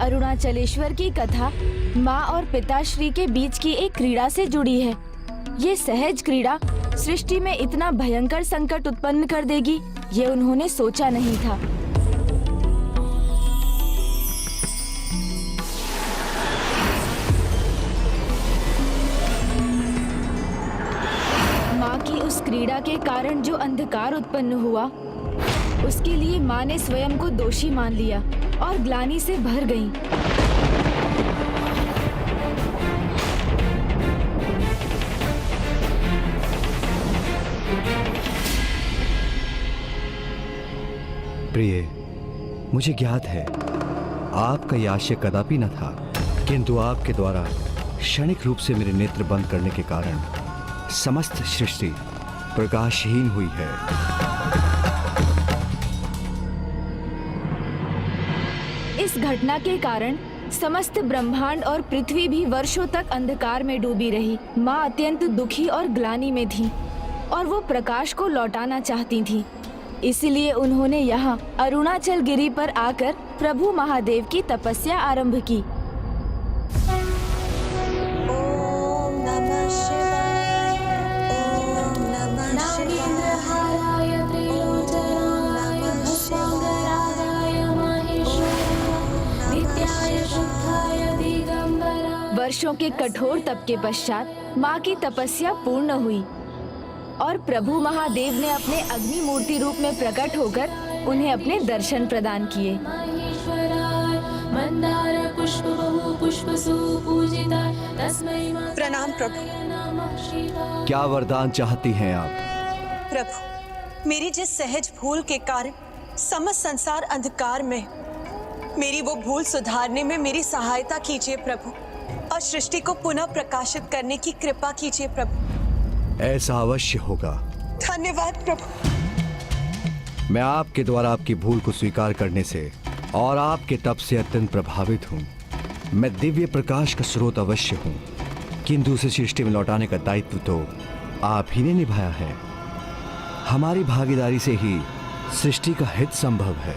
अरुणाचलेश्वर की कथा माँ और पिताश्री के बीच की एक क्रीड़ा से जुड़ी है। ये सहज क्रीड़ा सृष्टि में इतना भयंकर संकट उत्पन्न कर देगी, ये उन्होंने सोचा नहीं था। माँ की उस क्रीड़ा के कारण जो अंधकार उत्पन्न हुआ, उसके लिए माँ ने स्वयं को दोषी मान लिया और ग्लानि से भर गईं। प्रिय, मुझे ज्ञात है आपका यह आशय कदापि न था, किंतु आपके द्वारा क्षणिक रूप से मेरे नेत्र बंद करने के कारण समस्त सृष्टि प्रकाशहीन हुई है। इस घटना के कारण समस्त ब्रह्मांड और पृथ्वी भी वर्षों तक अंधकार में डूबी रही। माँ अत्यंत दुखी और ग्लानि में थी और वो प्रकाश को लौटाना चाहती थी। इसलिए उन्होंने यहाँ अरुणाचल गिरी पर आकर प्रभु महादेव की तपस्या आरंभ की। ओम नमः शिवाय, ओम नमः शिवाय, त्रिलोचनाय भस्मांगरागाय महेश्वराय, नित्याय शुद्धाय दिगंबराय। वर्षों के कठोर तप के पश्चात माँ की तपस्या पूर्ण हुई और प्रभु महादेव ने अपने अग्नि मूर्ति रूप में प्रकट होकर उन्हें अपने दर्शन प्रदान किए। प्रणाम प्रभु। क्या वरदान चाहती हैं आप? प्रभु, मेरी जिस सहज भूल के कारण समस्त संसार अंधकार में, मेरी वो भूल सुधारने में मेरी सहायता कीजिए प्रभु, और सृष्टि को पुनः प्रकाशित करने की कृपा कीजिए प्रभु। ऐसा अवश्य होगा। धन्यवाद प्रभु। मैं आपके द्वारा आपकी भूल को स्वीकार करने से और आपके तप से अत्यंत प्रभावित हूँ। मैं दिव्य प्रकाश का स्रोत अवश्य हूँ, किंतु उसे सृष्टि में लौटाने का दायित्व तो आप ही ने निभाया है। हमारी भागीदारी से ही सृष्टि का हित संभव है।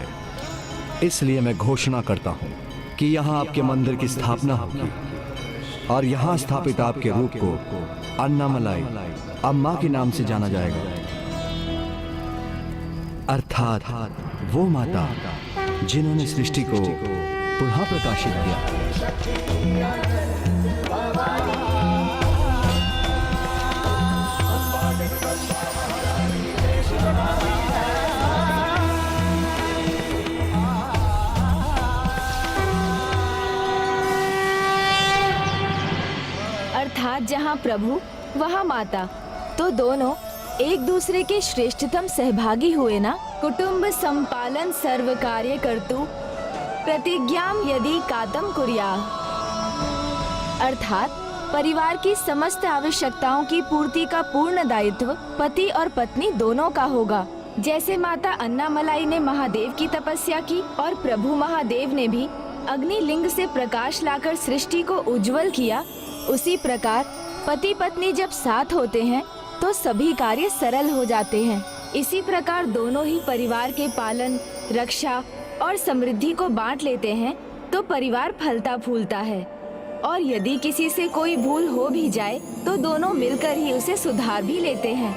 इसलिए मैं घोषणा करता हूँ कि यहाँ आपके मंदिर की स्थापना होगी और यहाँ स्थापित आपके रूप को अन्नामलाई अम्मा के नाम से जाना जाएगा, अर्थात वो माता जिन्होंने सृष्टि को पुनः प्रकाशित किया। अर्थात जहाँ प्रभु वहाँ माता, तो दोनों एक दूसरे के श्रेष्ठतम सहभागी हुए ना। कुटुंब संपालन सर्व कार्य कर्तु प्रतिज्ञाम यदि कातम कुर्या। अर्थात परिवार की समस्त आवश्यकताओं की पूर्ति का पूर्ण दायित्व पति और पत्नी दोनों का होगा। जैसे माता अन्नामलाई ने महादेव की तपस्या की और प्रभु महादेव ने भी अग्निलिंग से प्रकाश लाकर सृष्टि को उज्जवल किया, उसी प्रकार पति पत्नी जब साथ होते हैं तो सभी कार्य सरल हो जाते हैं। इसी प्रकार दोनों ही परिवार के पालन, रक्षा और समृद्धि को बांट लेते हैं तो परिवार फलता फूलता है। और यदि किसी से कोई भूल हो भी जाए तो दोनों मिलकर ही उसे सुधार भी लेते हैं।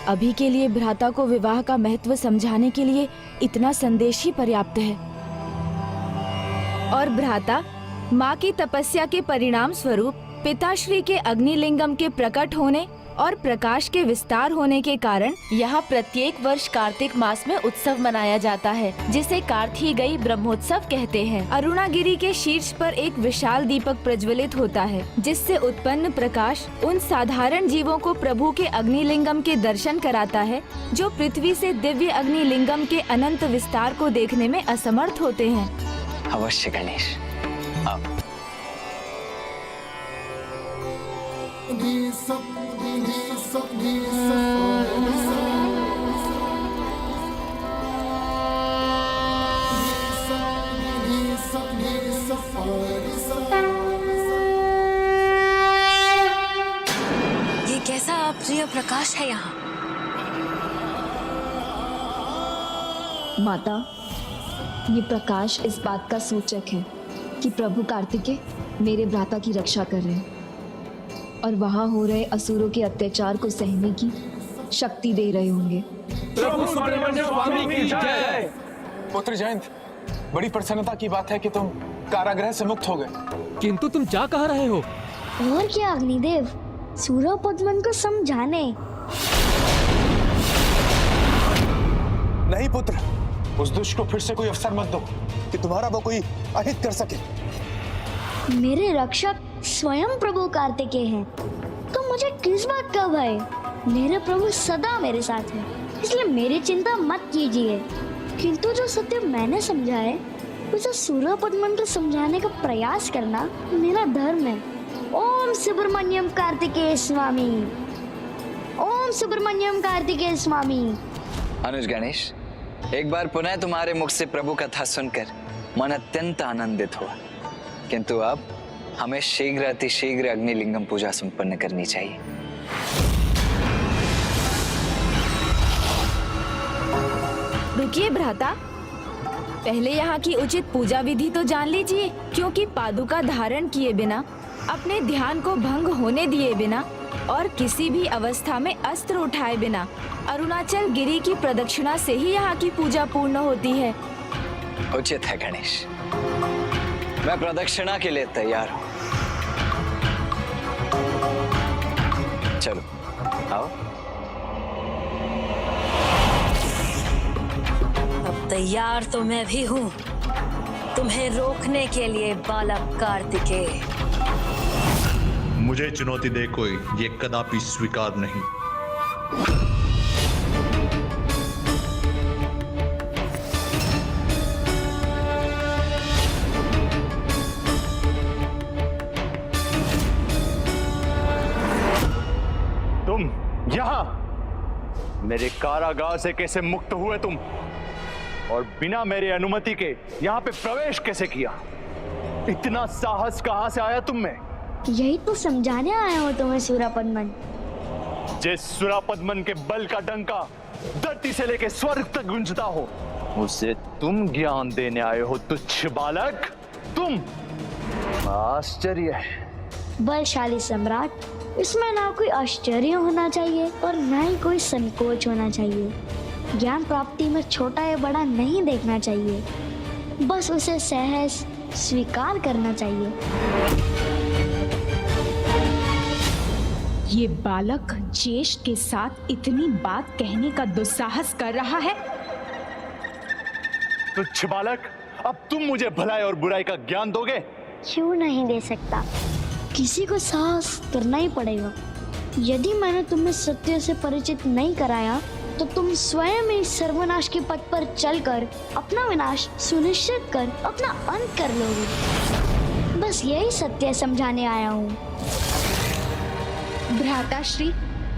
अभी के लिए भ्राता को विवाह का महत्व समझाने के लिए इतना संदेश ही पर्याप्त है। और भ्राता माँ की तपस्या के परिणाम स्वरूप पिताश्री के अग्निलिंगम के प्रकट होने और प्रकाश के विस्तार होने के कारण यहाँ प्रत्येक वर्ष कार्तिक मास में उत्सव मनाया जाता है, जिसे कार्तिकेय ब्रह्मोत्सव कहते हैं। अरुणागिरी के शीर्ष पर एक विशाल दीपक प्रज्वलित होता है, जिससे उत्पन्न प्रकाश उन साधारण जीवों को प्रभु के अग्निलिंगम के दर्शन कराता है, जो पृथ्वी से दिव्य अग्निलिंगम के अनंत विस्तार को देखने में असमर्थ होते हैं। अवश्य गणेश, ये कैसा अप्रिय प्रकाश है यहाँ। माता, ये प्रकाश इस बात का सूचक है कि प्रभु कार्तिकेय मेरे भ्राता की रक्षा कर रहे हैं और वहां हो रहे असुरों के अत्याचार को सहने की शक्ति दे रहे होंगे। प्रभु सुब्रमण्य स्वामी की जय। पुत्र जयंत, बड़ी प्रसन्नता की बात है कि तुम कारागृह से मुक्त हो गए। किंतु तुम जा कहाँ रहे हो? और क्या अग्निदेव, सूरपद्मन को समझाने। नहीं पुत्र, उस दुष्ट को फिर से कोई अवसर मत दो कि तुम्हारा वो कोई अहित कर सके। मेरे रक्षक स्वयं प्रभु कार्तिकेय हैं, तो मुझे किस बात का भय? मेरे प्रभु सदा मेरे साथ हैं, इसलिए मेरी चिंता मत कीजिए। किंतु जो सत्य मैंने समझा है उसे सूरपद्मन को समझाने का प्रयास करना मेरा धर्म है। ओम सुब्रमण्यम कार्तिकेय स्वामी, ओम सुब्रमण्यम कार्तिकेय स्वामी। अनुज गणेश, एक बार पुनः तुम्हारे मुख से प्रभु कथा सुनकर मन अत्यंत आनंदित हुआ, किंतु अब हमें शीघ्र अतिशीघ्र अग्निलिंगम पूजा संपन्न करनी चाहिए। रुकिए भ्राता, पहले यहाँ की उचित पूजा विधि तो जान लीजिए, क्योंकि पादुका धारण किए बिना, अपने ध्यान को भंग होने दिए बिना और किसी भी अवस्था में अस्त्र उठाए बिना अरुणाचल गिरी की प्रदक्षिणा से ही यहाँ की पूजा पूर्ण होती है। उचित है गणेश, मैं प्रदक्षिणा के लिए तैयार हूँ। चलो आओ। अब तैयार तो मैं भी हूँ तुम्हें रोकने के लिए बालक कार्तिकेय। मुझे चुनौती दे कोई, ये कदापि स्वीकार नहीं। तुम यहाँ मेरे कारागार से कैसे मुक्त हुए तुम, और बिना मेरी अनुमति के यहाँ पे प्रवेश कैसे किया? इतना साहस कहाँ से आया तुम में? यही तो समझाने आया हूँ तुम्हें सूरपद्मन। जिस सूरपद्मन के बल का डंका धरती से लेके स्वर्ग तक गूंजता हो, उसे तुम ज्ञान देने आए हो तुच्छ बालक। तुम आश्चर्य है। बलशाली सम्राट, इसमें ना कोई आश्चर्य होना चाहिए और ना ही कोई संकोच होना चाहिए। ज्ञान प्राप्ति में छोटा या बड़ा नहीं देखना चाहिए, बस उसे सहज स्वीकार करना चाहिए। ये बालक ज्येष्ठ के साथ इतनी बात कहने का दुस्साहस कर रहा है। तुच्छ बालक, अब तुम मुझे भलाई और बुराई का ज्ञान दोगे? क्यों नहीं दे सकता, किसी को साहस करना ही पड़ेगा। यदि मैंने तुम्हें सत्य से परिचित नहीं कराया तो तुम स्वयं ही सर्वनाश के पथ पर चलकर अपना विनाश सुनिश्चित कर अपना अंत कर लोगे। बस यही सत्य समझाने आया हूँ। भ्राताश्री,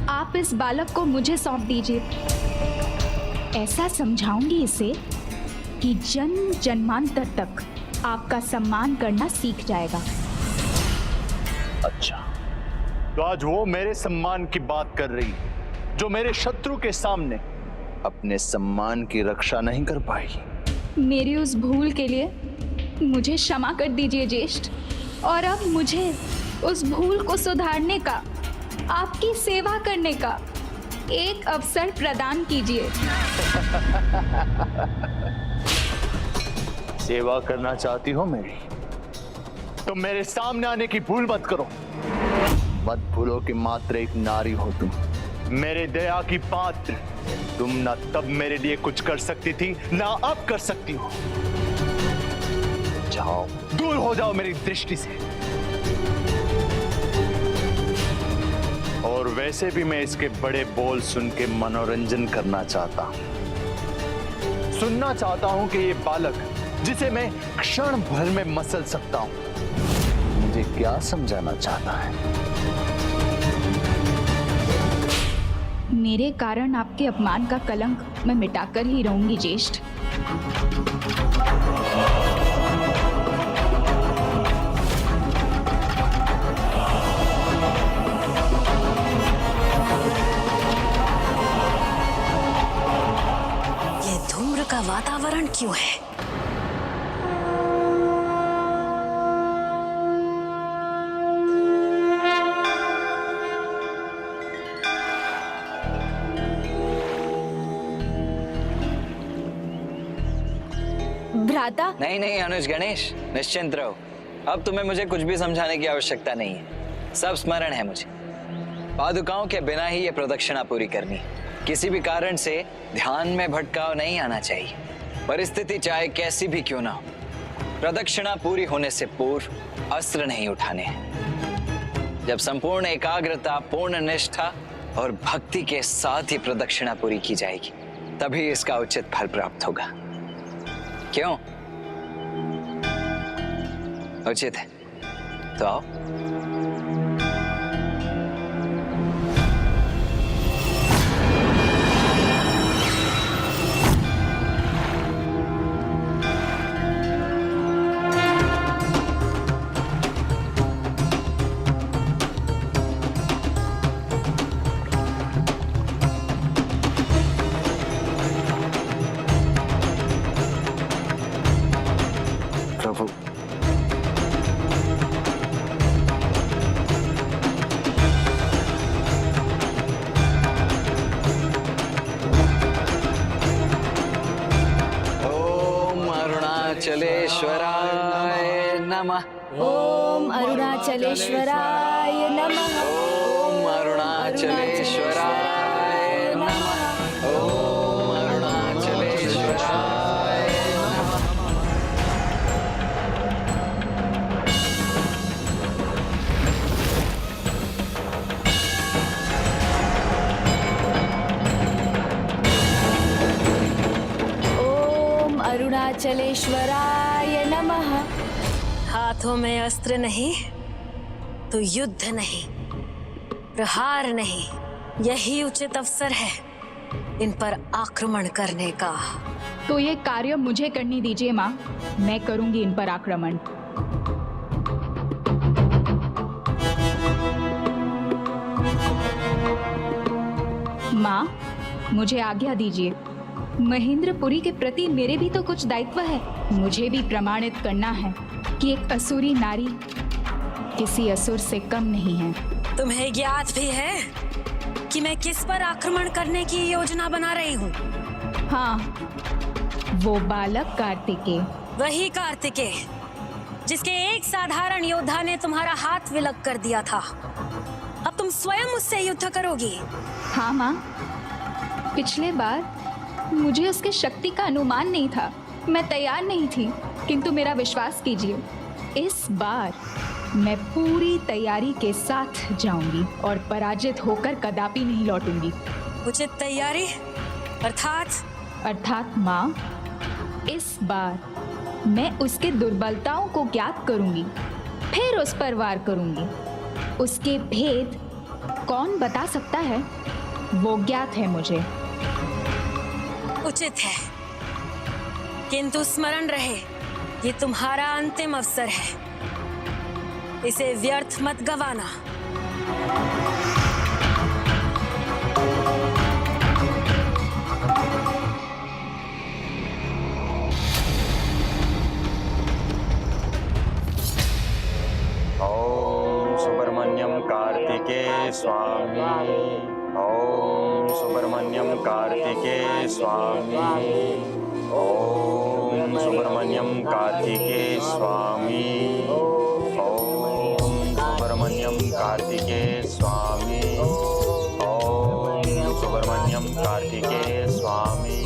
आप इस बालक को मुझे सौंप दीजिए। ऐसा समझाऊंगी इसे कि जन्म जन्मांतर तक आपका सम्मान करना सीख जाएगा। अच्छा, तो आज वो मेरे सम्मान की बात कर रही है जो मेरे शत्रु के सामने अपने सम्मान की रक्षा नहीं कर पाई। मेरी उस भूल के लिए मुझे क्षमा कर दीजिए ज्येष्ठ, और अब मुझे उस भूल को सुधारने का, आपकी सेवा करने का एक अवसर प्रदान कीजिए। सेवा करना चाहती हो मेरी, तो मेरे सामने आने की भूल मत करो। मत भूलो कि मात्र एक नारी हो तुम, मेरे दया की पात्र। तुम ना तब मेरे लिए कुछ कर सकती थी, ना अब कर सकती हो। जाओ, दूर हो जाओ मेरी दृष्टि से। और वैसे भी मैं इसके बड़े बोल सुन के मनोरंजन करना चाहता हूं। सुनना चाहता हूं कि ये बालक, जिसे मैं क्षण भर में मसल सकता हूं, मुझे क्या समझाना चाहता है। मेरे कारण आपके अपमान का कलंक मैं मिटाकर ही रहूंगी ज्येष्ठ। ये धूम्र का वातावरण क्यों है? भ्राता, नहीं नहीं अनुज गणेश, निश्चिंत रहो। अब तुम्हें मुझे कुछ भी समझाने की आवश्यकता नहीं है, सब स्मरण है मुझे। पादुकाओं के बिना ही ये प्रदक्षिणा पूरी करनी है। किसी भी कारण से ध्यान में भटकाव नहीं आना चाहिए। परिस्थिति चाहे कैसी भी क्यों ना हो, प्रदक्षिणा पूरी होने से पूर्व अस्त्र नहीं उठाने हैं। जब संपूर्ण एकाग्रता, पूर्ण निष्ठा और भक्ति के साथ ही प्रदक्षिणा पूरी की जाएगी, तभी इसका उचित फल प्राप्त होगा। क्यों? उचित है तो आओ। प्रभु, ओम अरुणाचलेश्वराय नमः। ओम अरुणाचलेश्वराय नमः। ओम अरुणाचलेश्वराय नमः। ओम अरुणाचलेश्वराय नमः। ओम अरुणाचलेश्वराय नमः। हाथों में अस्त्र नहीं तो युद्ध नहीं, प्रहार नहीं, यही उचित अवसर है इन पर आक्रमण करने का। तो ये कार्य मुझे करने दीजिए माँ, मैं करूंगी इन पर आक्रमण। माँ, मुझे आज्ञा दीजिए। महेंद्रपुरी के प्रति मेरे भी तो कुछ दायित्व है। मुझे भी प्रमाणित करना है कि एक असुरी नारी किसी असुर से कम नहीं है। तुम्हें ज्ञात भी है कि मैं किस पर आक्रमण करने की योजना बना रही हूँ? हाँ, वो बालक कार्तिकेय। वही कार्तिकेय जिसके एक साधारण योद्धा ने तुम्हारा हाथ विलग कर दिया था। अब तुम स्वयं उससे युद्ध करोगी? हाँ माँ, पिछले बार मुझे उसके शक्ति का अनुमान नहीं था, मैं तैयार नहीं थी, किंतु मेरा विश्वास कीजिए, इस बार मैं पूरी तैयारी के साथ जाऊंगी और पराजित होकर कदापि नहीं लौटूंगी। उचित तैयारी अर्थात माँ, इस बार मैं उसके दुर्बलताओं को ज्ञात करूंगी, फिर उस पर वार करूंगी। उसके भेद कौन बता सकता है, वो ज्ञात है मुझे। उचित है, किंतु स्मरण रहे ये तुम्हारा अंतिम अवसर है, इसे व्यर्थ मत गवाना। ओम सुब्रमण्यम कार्तिकेय स्वामी। ओम सुब्रमण्यम कार्तिकेय स्वामी। ओम सुब्रमण्यम कार्तिकेय स्वामी। ओम सुब्रमण्यम कार्तिकेय स्वामी। ओम सुब्रमण्यम कार्तिकेय स्वामी।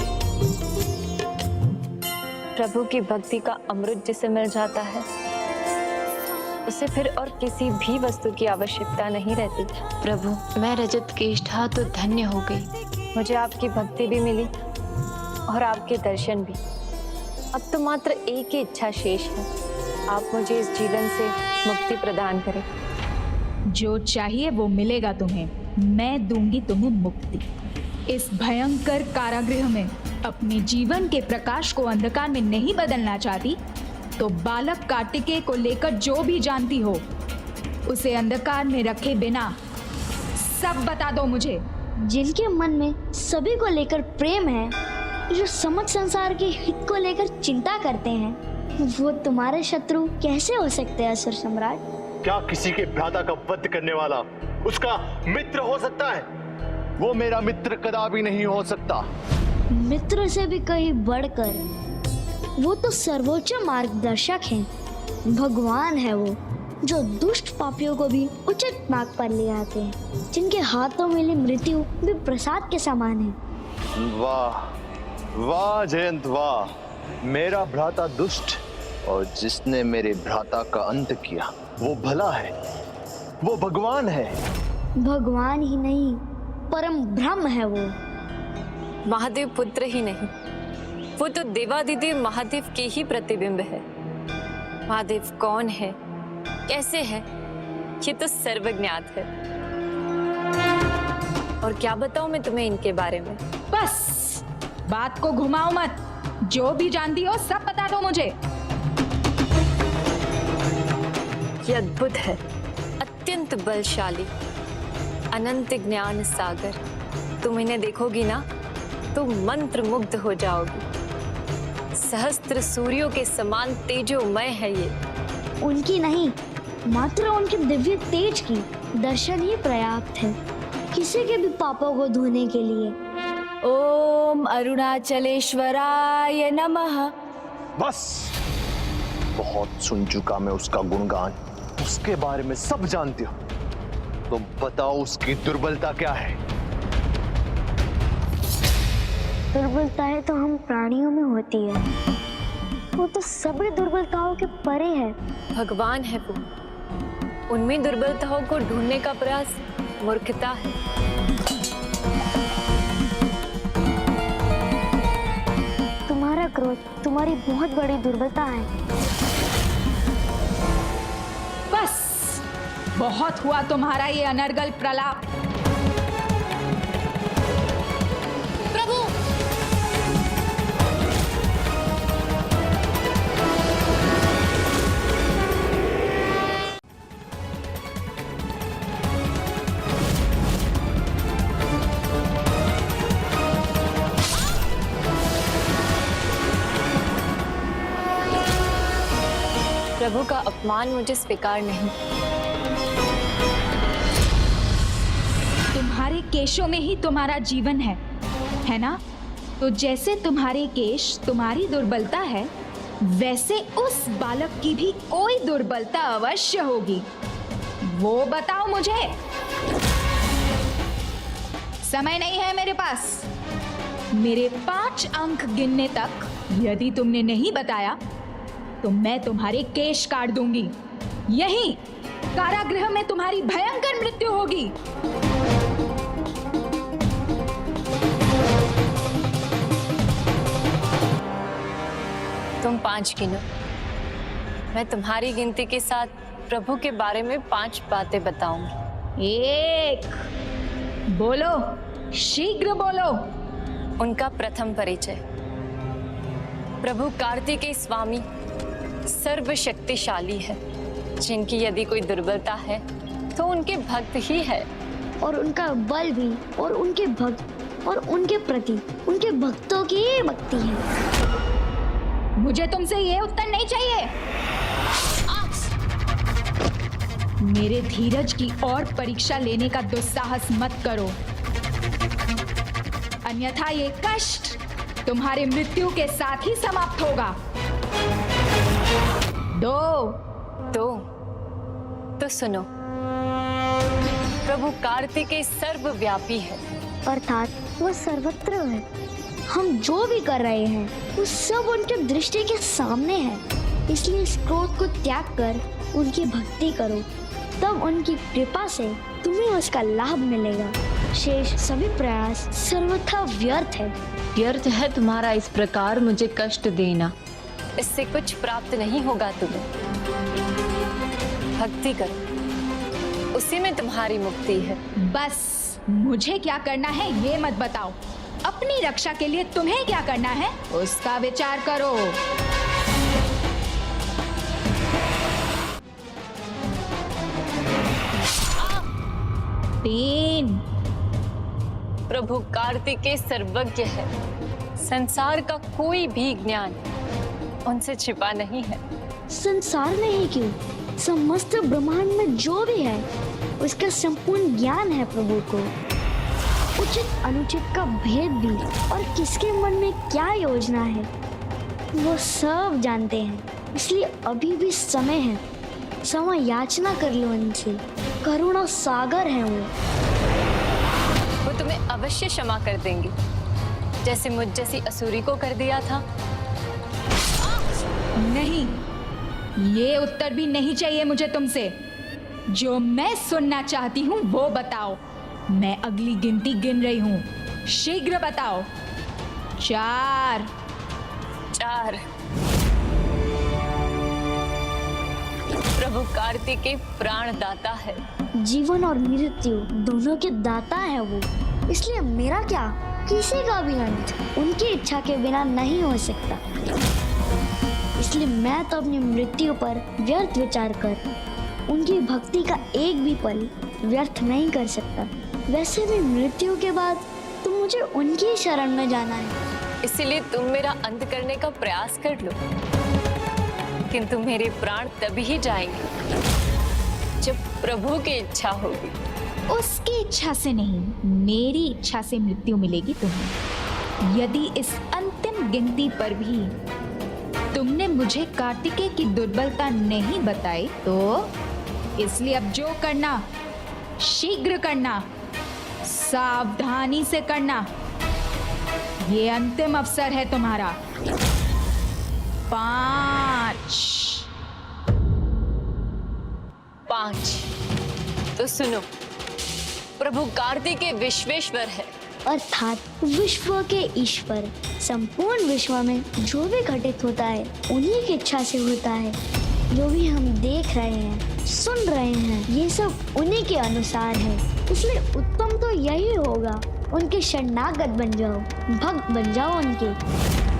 प्रभु की भक्ति का अमृत जिसे मिल जाता है, उसे फिर और किसी भी वस्तु की आवश्यकता नहीं रहती। प्रभु, मैं रजत केष्ठा तो धन्य हो गई। मुझे आपकी भक्ति भी मिली और आपके दर्शन भी। अब तो मात्र एक ही इच्छा शेष है, आप मुझे इस जीवन से मुक्ति प्रदान करें। जो चाहिए वो मिलेगा तुम्हें, मैं दूंगी तुम्हें मुक्ति। इस भयंकर कारागृह में अपने जीवन के प्रकाश को अंधकार में नहीं बदलना चाहती तो बालक कार्तिकेय को लेकर जो भी जानती हो उसे अंधकार में रखे बिना सब बता दो मुझे। जिनके मन में सभी को लेकर प्रेम है जो समझ संसार के हित को लेकर चिंता करते हैं, वो तुम्हारे शत्रु कैसे हो सकते हैं असुर सम्राट? क्या किसी के भ्राता का वध करने वाला उसका मित्र हो सकता है? वो मेरा मित्र कदापि नहीं हो सकता। मित्र से भी कहीं बढ़कर वो तो सर्वोच्च मार्गदर्शक हैं, भगवान है वो, जो दुष्ट पापियों को भी उचित मार्ग पर ले आते हैं, जिनके हाथों मिली मृत्यु भी प्रसाद के समान है। वाह वाह जयंत वाह, मेरा भ्राता दुष्ट और जिसने मेरे भ्राता का अंत किया वो भला है, वो भगवान है। भगवान ही नहीं, परम ब्रह्म है वो। महादेव पुत्र ही नहीं, वो तो देवादिदेव महादेव के ही प्रतिबिंब है। महादेव कौन है, कैसे है, ये तो सर्वज्ञात है। और क्या बताऊं मैं तुम्हें इनके बारे में? बस बात को घुमाओ मत, जो भी जानती हो सब बता दो मुझे। ये अद्भुत है, अत्यंत बलशाली, अनंत ज्ञान सागर। तुम इन्हें देखोगी ना तो मंत्र मुग्ध हो जाओगी। सहस्त्र सूर्यों के समान तेजोमय है ये। उनकी नहीं, मात्र उनके दिव्य तेज की दर्शन ही पर्याप्त है किसी के भी पापों को धोने के लिए। ओम अरुणाचलेश्वराय नमः। बस बहुत सुन चुका मैं उसका गुणगान, उसके बारे में सब जानती हो। तो बताओ उसकी दुर्बलता क्या है? दुर्बलताएं तो हम प्राणियों में होती है, वो तो सभी दुर्बलताओं के परे है। भगवान है वो, उनमें दुर्बलताओं को ढूंढने का प्रयास मूर्खता है। तुम्हारा क्रोध तुम्हारी बहुत बड़ी दुर्बलता है। बस बहुत हुआ तुम्हारा ये अनर्गल प्रलाप। प्रभु, प्रभु का अपमान मुझे स्वीकार नहीं। तुम्हारे केशों में ही तुम्हारा जीवन है ना? तो जैसे तुम्हारे केश तुम्हारी दुर्बलता है, वैसे उस बालक की भी कोई दुर्बलता अवश्य होगी। वो बताओ मुझे। समय नहीं है मेरे पास। मेरे 5 अंक गिनने तक यदि तुमने नहीं बताया तो मैं तुम्हारे केश काट दूंगी। यहीं कारागृह में तुम्हारी भयंकर मृत्यु होगी। तुम 5 गिनो, मैं तुम्हारी गिनती के साथ प्रभु के बारे में 5 बातें बताऊंगी। 1, बोलो, शीघ्र बोलो। उनका प्रथम परिचय। प्रभु कार्तिकेय स्वामी सर्वशक्तिशाली है, जिनकी यदि कोई दुर्बलता है तो उनके भक्त ही है। और उनका बल भी, और उनके भक्त और उनके प्रति उनके भक्तों की भक्ति है। मुझे तुमसे ये उत्तर नहीं चाहिए। मेरे धीरज की और परीक्षा लेने का दुस्साहस मत करो, अन्यथा ये कष्ट तुम्हारी मृत्यु के साथ ही समाप्त होगा। 2 तो सुनो, प्रभु कार्तिकेय सर्वव्यापी है, अर्थात वो सर्वत्र है। हम जो भी कर रहे हैं वो सब उनके दृष्टि के सामने है। इसलिए इस क्रोध को त्याग कर उनकी भक्ति करो, तब उनकी कृपा से तुम्हें उसका लाभ मिलेगा। शेष सभी प्रयास सर्वथा व्यर्थ है। व्यर्थ है तुम्हारा इस प्रकार मुझे कष्ट देना। इससे कुछ प्राप्त नहीं होगा तुम्हें। भक्ति करो, उसी में तुम्हारी मुक्ति है। बस मुझे क्या करना है ये मत बताओ, अपनी रक्षा के लिए तुम्हें क्या करना है उसका विचार करो। प्रभु कार्तिकेय सर्वज्ञ है। संसार का कोई भी ज्ञान उनसे छिपा नहीं है। संसार में ही क्यों, समस्त ब्रह्मांड में जो भी है उसका संपूर्ण ज्ञान है प्रभु को। उचित अनुचित का भेद भी और किसके मन में क्या योजना है वो सब जानते हैं। इसलिए अभी भी समय है, समय याचना कर लो उनसे। करुणा सागर है वो तुम्हें अवश्य क्षमा कर देंगे, जैसे मुझ जैसी असुरी को कर दिया था। नहीं, ये उत्तर भी नहीं चाहिए मुझे तुमसे। जो मैं सुनना चाहती हूँ वो बताओ। मैं अगली गिनती गिन रही हूँ, शीघ्र बताओ। 4। प्रभु कार्तिकेय प्राणदाता है। जीवन और मृत्यु दोनों के दाता है वो। इसलिए मेरा क्या, किसी का भी अंत उनकी इच्छा के बिना नहीं हो सकता। इसलिए मैं तो अपनी मृत्यु पर व्यर्थ विचार कर उनकी भक्ति का एक भी पल व्यर्थ नहीं कर सकता। वैसे भी मृत्यु के बाद तो मुझे उनकी शरण में जाना है। इसीलिए तुम मेरा अंत करने का प्रयास कर लो, किंतु मेरे प्राण तभी ही जाएंगे जब प्रभु की इच्छा होगी। उसकी इच्छा से नहीं, मेरी इच्छा से मृत्यु मिलेगी तुम्हें। यदि इस अंतिम गिनती पर भी तुमने मुझे कार्तिकेय की दुर्बलता नहीं बताई तो इसलिए अब जो करना शीघ्र करना, सावधानी से करना। ये अंतिम अवसर है तुम्हारा। 5। तो सुनो, प्रभु कार्तिकेय विश्वेश्वर है, अर्थात विश्व के ईश्वर। संपूर्ण विश्व में जो भी घटित होता है उन्हीं की इच्छा से होता है। जो भी हम देख रहे हैं, सुन रहे हैं, ये सब उन्हीं के अनुसार है। इसलिए उत्तम तो यही होगा, उनके शरणागत बन जाओ, भक्त बन जाओ उनके।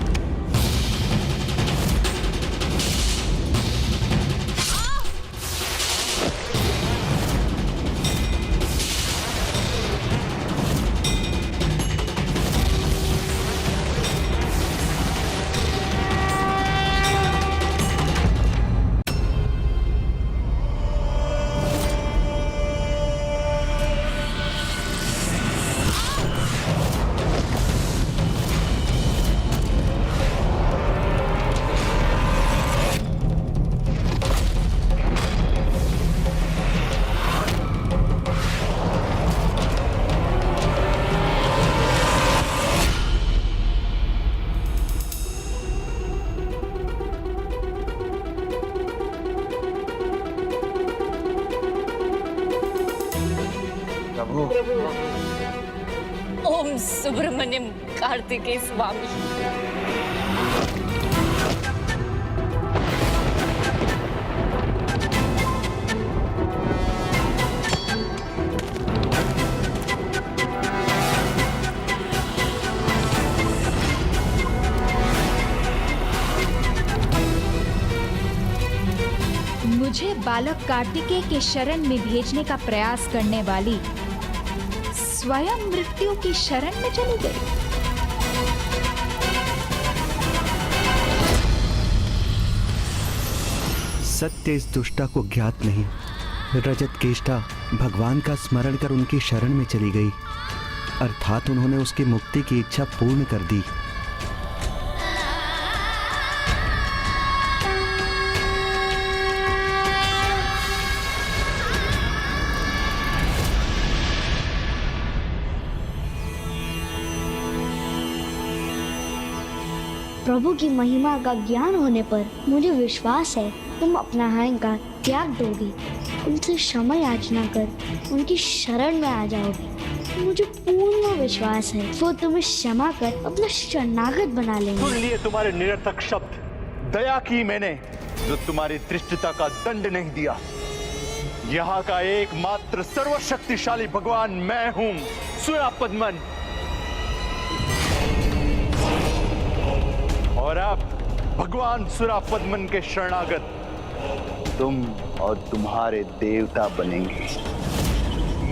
ओम सुब्रमण्यम कार्तिकेय स्वामी। मुझे बालक कार्तिकेय के शरण में भेजने का प्रयास करने वाली स्वयं मृत्यु की शरण में चली गई। सत्य इस दुष्टा को ज्ञात नहीं। रजत केष्टा भगवान का स्मरण कर उनकी शरण में चली गई, अर्थात उन्होंने उसकी मुक्ति की इच्छा पूर्ण कर दी। प्रभु की महिमा का ज्ञान होने पर मुझे विश्वास है तुम अपना अहंकार त्याग दोगे, उनसे क्षमा याचना कर उनकी शरण में आ जाओगे। मुझे पूर्ण विश्वास है वो तुम्हें क्षमा कर अपना शरणागत बना लेंगे। सुन लिए तुम्हारे निरर्थक शब्द। दया की मैंने जो तुम्हारी दृष्टता का दंड नहीं दिया। यहाँ का एकमात्र सर्वशक्तिशाली भगवान मैं हूँ, सुरापद्मन। और अब भगवान सुरापद्मन के शरणागत तुम और तुम्हारे देवता बनेंगे,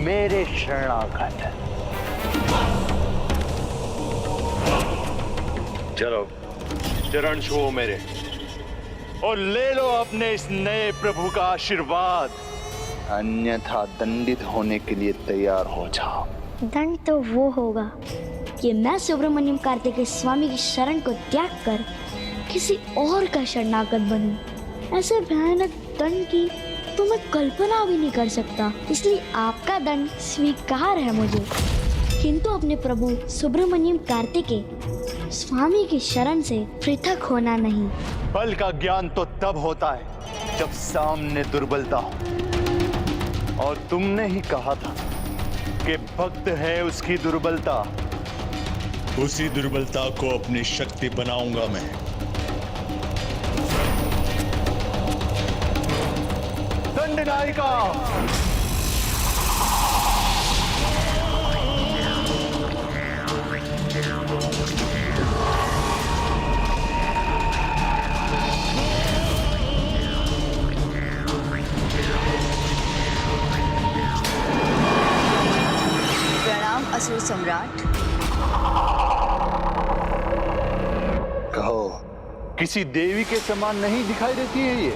मेरे शरणागत। चलो चरण छुओ मेरे और ले लो अपने इस नए प्रभु का आशीर्वाद, अन्यथा दंडित होने के लिए तैयार हो जाओ। दंड तो वो होगा कि मैं सुब्रमण्यम कार्तिकेय स्वामी की शरण को त्याग कर किसी और का शरणागत बनूं। ऐसे भयानक दंड की तो मैं कल्पना भी नहीं कर सकता, इसलिए आपका दंड स्वीकार है मुझे, किंतु अपने प्रभु सुब्रमण्यम कार्तिकेय स्वामी की शरण से पृथक होना नहीं। बल का ज्ञान तो तब होता है जब सामने दुर्बलता हो, और तुमने ही कहा था कि भक्त है उसकी दुर्बलता। उसी दुर्बलता को अपनी शक्ति बनाऊंगा मैं। दंडनायिका असुर सम्राट। कहो, किसी देवी के समान नहीं दिखाई देती है ये?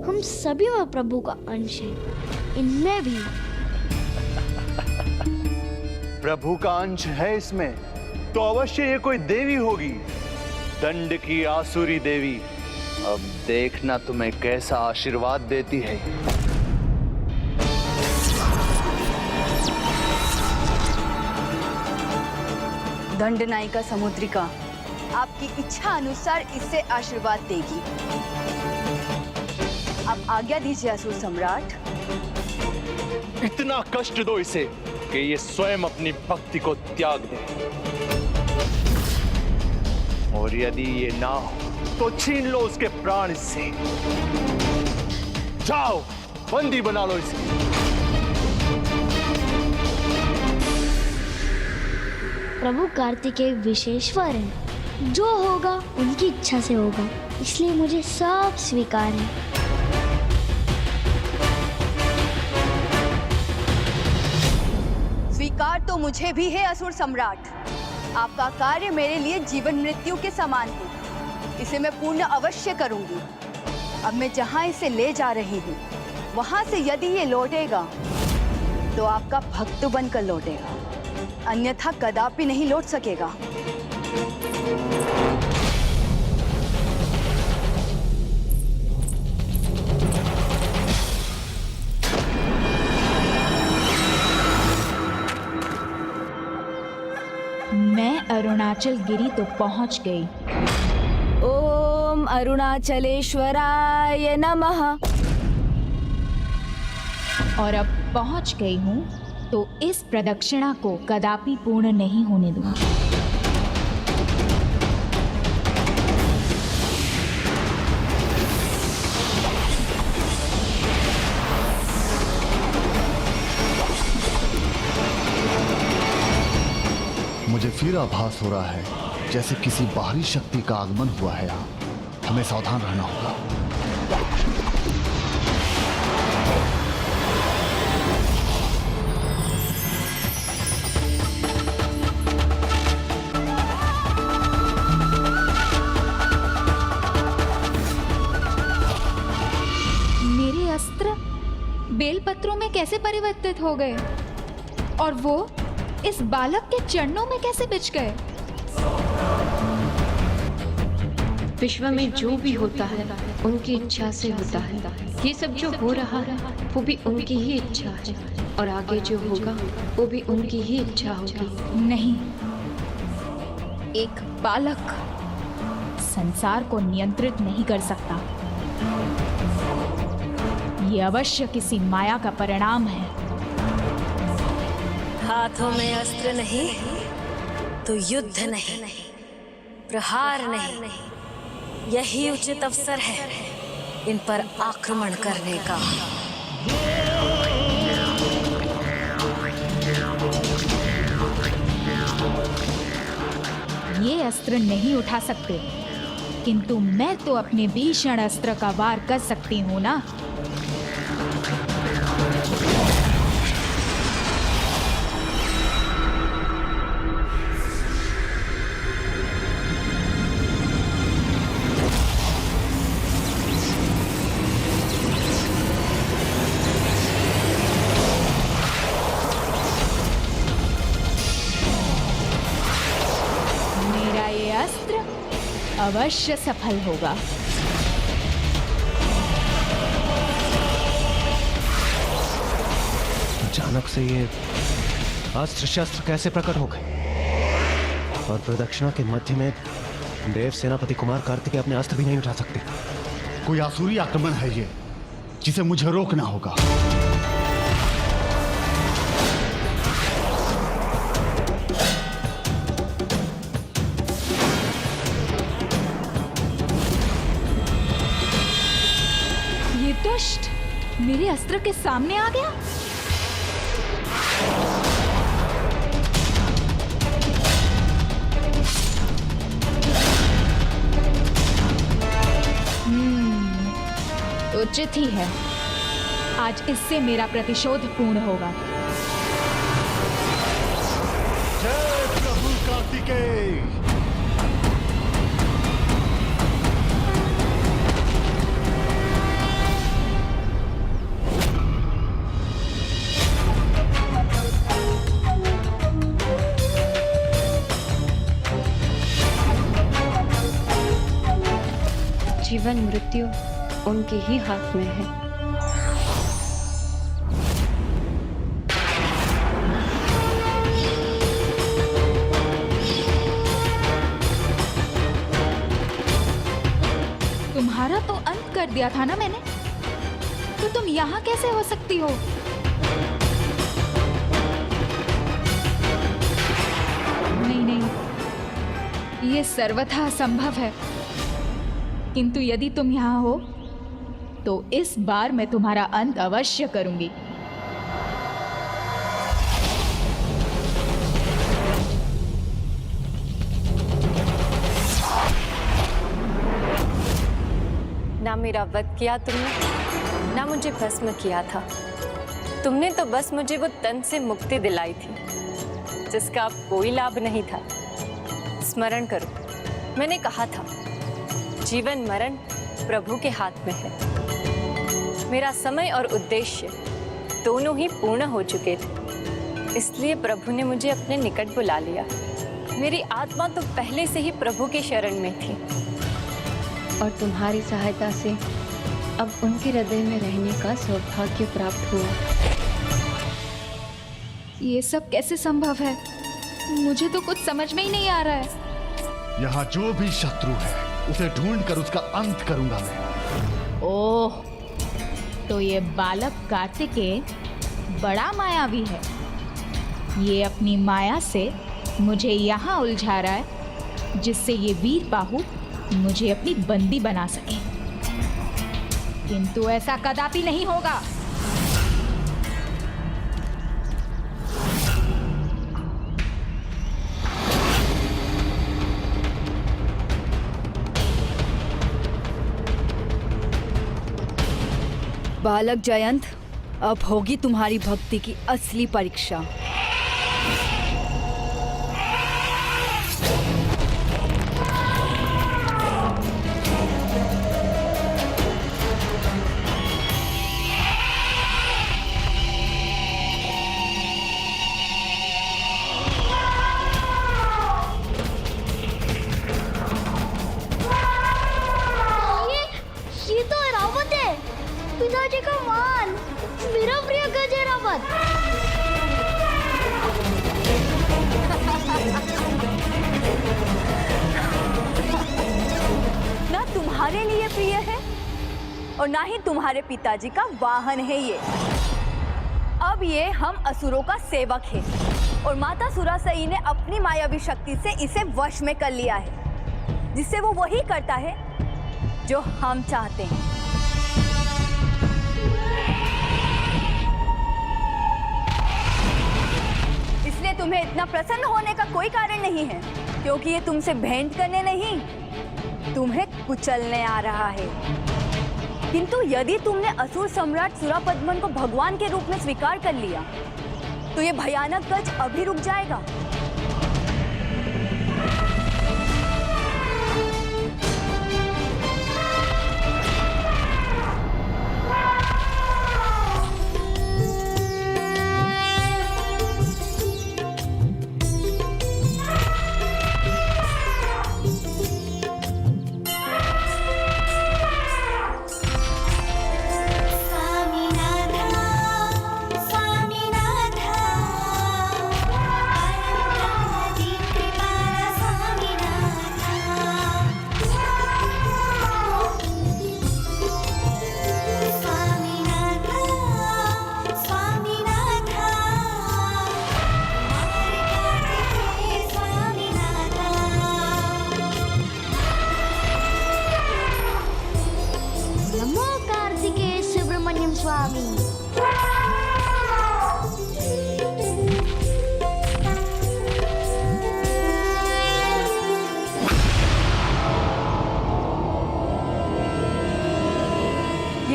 हम सभी में प्रभु का अंश है, इनमें भी। प्रभु का अंश है इसमें, तो अवश्य ये कोई देवी होगी, दंड की आसुरी देवी। अब देखना तुम्हें कैसा आशीर्वाद देती है। दंडनायिका समुद्रिका आपकी इच्छा अनुसार इससे आशीर्वाद देगी। आप आज्ञा दीजिए असुर सम्राट। इतना कष्ट दो इसे कि ये स्वयं अपनी भक्ति को त्याग दे, और यदि ये ना हो तो छीन लो उसके प्राण से। जाओ, बंदी बना लो इसे। प्रभु कार्तिकेय विशेश्वर है, जो होगा उनकी इच्छा से होगा, इसलिए मुझे सब स्वीकार है। स्वीकार तो मुझे भी है असुर सम्राट। आपका कार्य मेरे लिए जीवन मृत्यु के समान है, इसे मैं पूर्ण अवश्य करूंगी। अब मैं जहां इसे ले जा रही हूँ, वहां से यदि ये लौटेगा तो आपका भक्त बनकर लौटेगा, अन्यथा कदापि नहीं लौट सकेगा। मैं अरुणाचल गिरी तो पहुंच गई। ओम अरुणाचलेश्वराय नमः। और अब पहुंच गई हूँ तो इस प्रदक्षिणा को कदापि पूर्ण नहीं होने दूंगी। मुझे फिर आभास हो रहा है जैसे किसी बाहरी शक्ति का आगमन हुआ है यहाँ। हमें सावधान रहना होगा। मेरे अस्त्र बेलपत्रों में कैसे परिवर्तित हो गए और वो इस बालक के चरणों में कैसे बिछ गए? विश्व में जो भी होता है उनकी इच्छा से होता है। ये सब जो हो रहा है वो भी उनकी ही इच्छा है, और आगे जो होगा वो भी उनकी ही इच्छा होगी। नहीं, एक बालक संसार को नियंत्रित नहीं कर सकता। ये अवश्य किसी माया का परिणाम है। हाथों में अस्त्र नहीं तो युद्ध नहीं, प्रहार नहीं, यही उचित अवसर है इन पर आक्रमण करने का। ये अस्त्र नहीं उठा सकते, किंतु मैं तो अपने भीषण अस्त्र का वार कर सकती हूँ ना। अवश्य सफल होगा। अचानक से ये अस्त्र शस्त्र कैसे प्रकट हो गए और प्रदक्षिणा के मध्य में देव सेनापति कुमार कार्तिकेय अपने अस्त्र भी नहीं उठा सकते। कोई आसुरी आक्रमण है ये जिसे मुझे रोकना होगा। ये दुष्ट मेरे अस्त्र के सामने आ गया। उचित ही है, आज इससे मेरा प्रतिशोध पूर्ण होगा। जय प्रभु कार्तिकेय। जीवन मृत्यु उनके ही हाथ में है। तुम्हारा तो अंत कर दिया था ना मैंने, तो तुम यहाँ कैसे हो सकती हो? नहीं नहीं, ये सर्वथा असंभव है। किंतु यदि तुम यहाँ हो तो इस बार मैं तुम्हारा अंत अवश्य करूंगी। ना मेरा वध किया तुमने, ना मुझे भस्म किया था। तुमने तो बस मुझे वो तन से मुक्ति दिलाई थी जिसका अब कोई लाभ नहीं था। स्मरण करो, मैंने कहा था जीवन मरण प्रभु के हाथ में है। मेरा समय और उद्देश्य दोनों ही पूर्ण हो चुके थे, इसलिए प्रभु ने मुझे अपने निकट बुला लिया। मेरी आत्मा तो पहले से ही प्रभु के शरण में थी और तुम्हारी सहायता से अब उनके हृदय में रहने का सौभाग्य प्राप्त हुआ। ये सब कैसे संभव है? मुझे तो कुछ समझ में ही नहीं आ रहा है। यहाँ जो भी शत्रु है उसे ढूंढ कर उसका अंत करूंगा मैं। ओह, तो ये बालक कार्तिकेय बड़ा मायावी है। ये अपनी माया से मुझे यहाँ उलझा रहा है जिससे ये वीर बाहु मुझे अपनी बंदी बना सके। किंतु ऐसा कदापि नहीं होगा। बालक जयंत, अब होगी तुम्हारी भक्ति की असली परीक्षा। ये तो रावत है, पिताजी का मान, मेरा प्रिय गजेरावत। ना तुम्हारे लिए प्रिय है और ना ही तुम्हारे पिताजी का वाहन है ये। अब ये हम असुरों का सेवक है और माता सुरासई ने अपनी मायावी शक्ति से इसे वश में कर लिया है, जिससे वो वही करता है जो हम चाहते हैं। इसलिए तुम्हें इतना प्रसन्न होने का कोई कारण नहीं है, क्योंकि ये तुमसे भेंट करने नहीं, तुम्हें कुचलने आ रहा है। किंतु यदि तुमने असुर सम्राट सुरापद्मन को भगवान के रूप में स्वीकार कर लिया, तो ये भयानक गज अभी रुक जाएगा।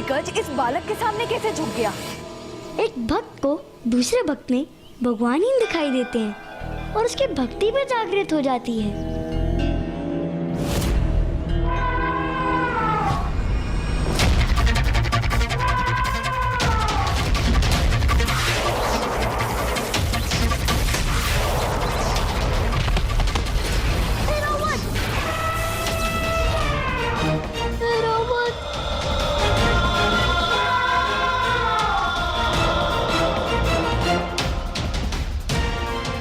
दिग्गज इस बालक के सामने कैसे झुक गया? एक भक्त को दूसरे भक्त में भगवान ही दिखाई देते हैं और उसकी भक्ति भी जागृत हो जाती है।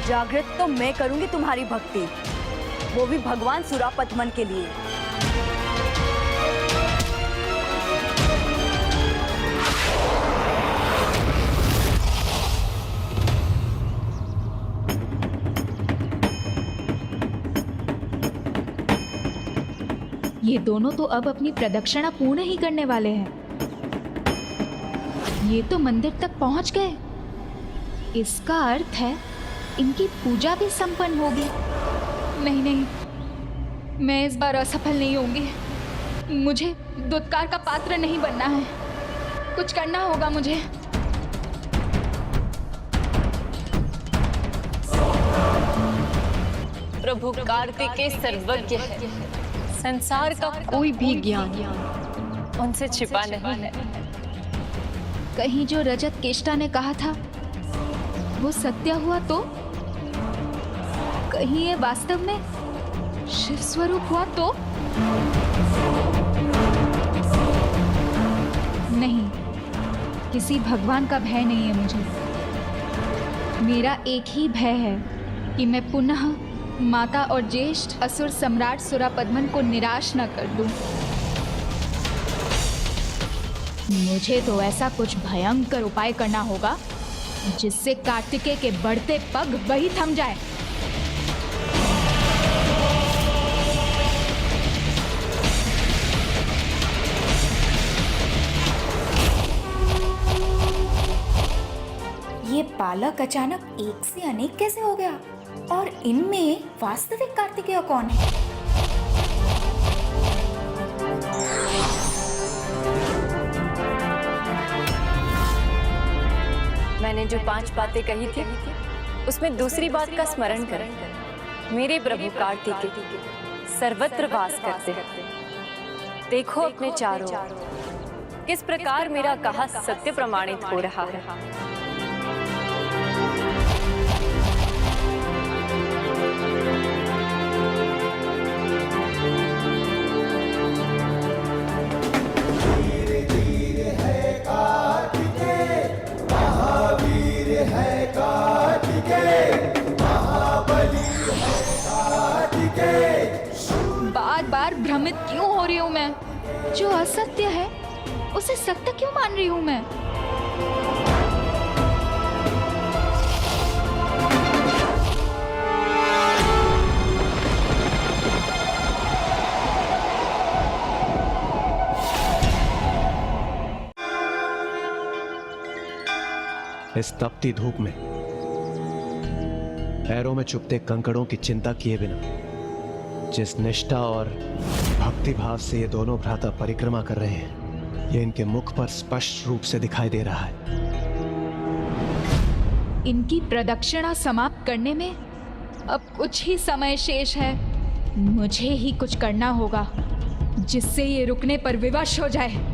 जागृत तो मैं करूंगी तुम्हारी भक्ति, वो भी भगवान सुरापतमन के लिए। ये दोनों तो अब अपनी प्रदक्षिणा पूर्ण ही करने वाले हैं। ये तो मंदिर तक पहुंच गए। इसका अर्थ है इनकी पूजा भी संपन्न होगी। नहीं नहीं, मैं इस बार असफल नहीं होंगी। मुझे दुत्कार का पात्र नहीं बनना है। कुछ करना होगा मुझे। प्रभु कार्तिकेय सर्वज्ञ है। संसार का कोई भी ज्ञान उनसे छिपा नहीं है। कहीं जो रजत केष्टा ने कहा था वो सत्य हुआ तो? कहीं ये वास्तव में शिव स्वरूप हुआ तो? नहीं, किसी भगवान का भय नहीं है मुझे। मेरा एक ही भय है कि मैं पुनः माता और ज्येष्ठ असुर सम्राट सुरापद्मन को निराश न कर दूं। मुझे तो ऐसा कुछ भयंकर उपाय करना होगा जिससे कार्तिकेय के बढ़ते पग वही थम जाए। ये बालक अचानक एक से अनेक कैसे हो गया? और इनमें वास्तविक कार्तिकेय कौन है? मैंने जो 5 बातें कही थी उसमें दूसरी बात का स्मरण करें। मेरे प्रभु कार्तिकेय सर्वत्र वास करते हैं। देखो अपने चारों ओर किस प्रकार मेरा कहा सत्य प्रमाणित हो रहा है। बार बार भ्रमित क्यों हो रही हूँ मैं? जो असत्य है उसे सत्य क्यों मान रही हूँ मैं? इस तपती धूप में पैरों में चुभते कंकड़ों की चिंता किए बिना जिस निष्ठा और भक्ति भाव से ये दोनों भ्राता परिक्रमा कर रहे हैं, ये इनके मुख पर स्पष्ट रूप से दिखाई दे रहा है। इनकी प्रदक्षिणा समाप्त करने में अब कुछ ही समय शेष है। मुझे ही कुछ करना होगा जिससे ये रुकने पर विवश हो जाए।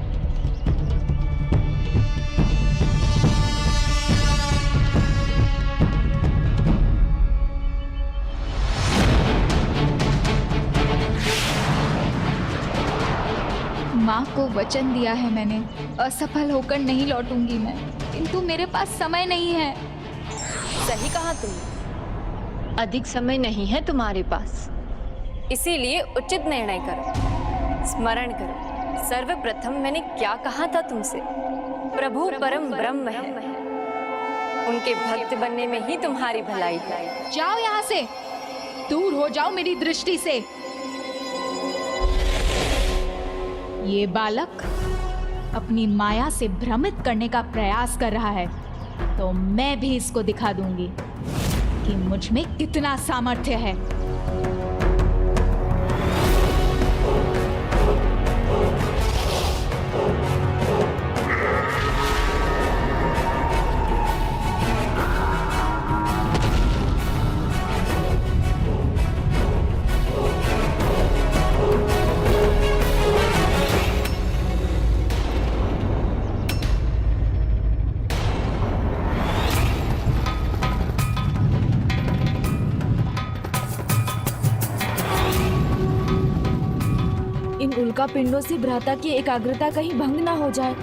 माँ को वचन दिया है मैंने, असफल होकर नहीं लौटूंगी मैं, किंतु मेरे पास समय नहीं है। सही कहा तुमने, अधिक समय नहीं है तुम्हारे पास, इसीलिए उचित निर्णय करो। स्मरण करो सर्वप्रथम मैंने क्या कहा था तुमसे। प्रभु परम ब्रह्म है, उनके भक्त बनने में ही तुम्हारी भलाई है। जाओ यहाँ से, दूर हो जाओ मेरी दृष्टि से। ये बालक अपनी माया से भ्रमित करने का प्रयास कर रहा है, तो मैं भी इसको दिखा दूंगी कि मुझ में कितना सामर्थ्य है। उन उल्का पिंडों से भ्राता की एकाग्रता कहीं भंग ना हो जाए।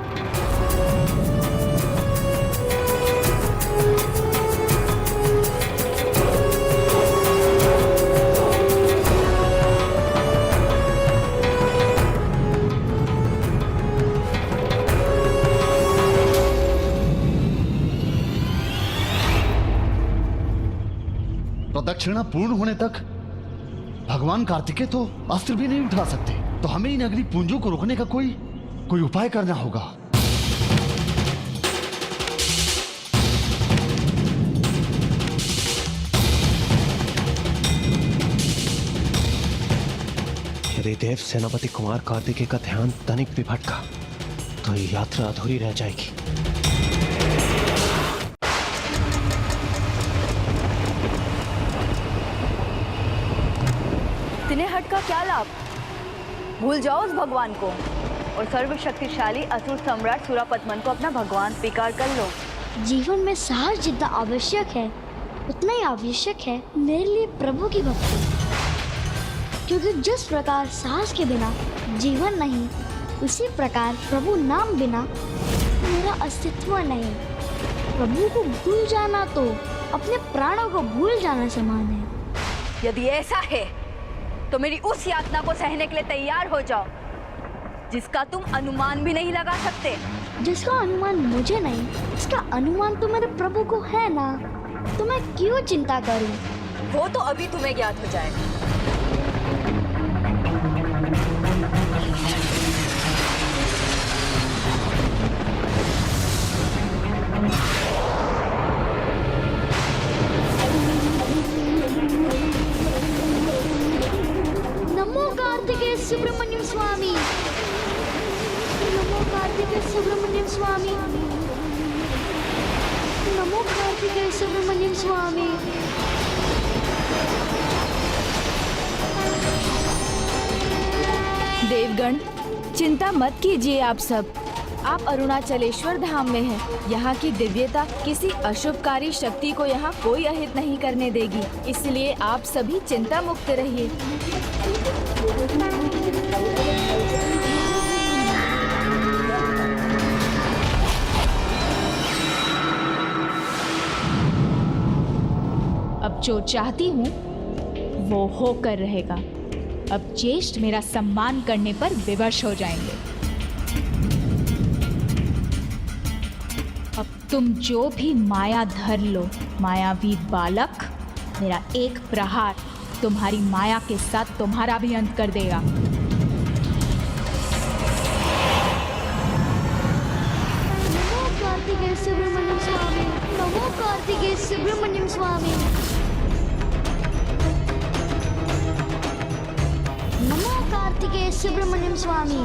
प्रदक्षिणा पूर्ण होने तक भगवान कार्तिकेय तो अस्त्र भी नहीं उठा सकते, तो हमें इन अग्नि पुंजों को रोकने का कोई उपाय करना होगा। यदि देव सेनापति कुमार कार्तिकेय का ध्यान तनिक भी भटका तो ये यात्रा अधूरी रह जाएगी। तिन्हें हट का क्या लाभ? भूल जाओ उस भगवान को और सर्वशक्तिशाली असुर सम्राट सुरापतमन को अपना भगवान स्वीकार कर लो। जीवन में साहस जितना आवश्यक है उतना ही आवश्यक है मेरे लिए प्रभु की भक्ति, क्योंकि जिस प्रकार साहस के बिना जीवन नहीं, उसी प्रकार प्रभु नाम बिना मेरा अस्तित्व नहीं। प्रभु को भूल जाना तो अपने प्राणों को भूल जाना समान है। यदि ऐसा है तो मेरी उस यातना को सहने के लिए तैयार हो जाओ जिसका तुम अनुमान भी नहीं लगा सकते। जिसका अनुमान मुझे नहीं, इसका अनुमान तो मेरे प्रभु को है ना, तो मैं क्यों चिंता करूं? वो तो अभी तुम्हें ज्ञात हो जाएगा। नमो कार्तिकेय सुब्रमण्यम स्वामी, नमो कार्तिकेय सुब्रमण्यम स्वामी, नमो कार्तिकेय सुब्रमण्यम स्वामी। देवगण, चिंता मत कीजिए आप सब। आप अरुणाचलेश्वर धाम में हैं। यहाँ की दिव्यता किसी अशुभकारी शक्ति को यहाँ कोई अहित नहीं करने देगी, इसलिए आप सभी चिंता मुक्त रहिए। अब जो चाहती हूँ वो होकर रहेगा। अब ज्येष्ठ मेरा सम्मान करने पर विवश हो जाएंगे। अब तुम जो भी माया धर लो, मायावी बालक, मेरा एक प्रहार तुम्हारी माया के साथ तुम्हारा भी अंत कर देगा। नमो कार्तिकेय सुब्रमण्यम स्वामी, नमो कार्तिकेय सुब्रमण्यम स्वामी, नमो कार्तिकेय सुब्रमण्यम स्वामी,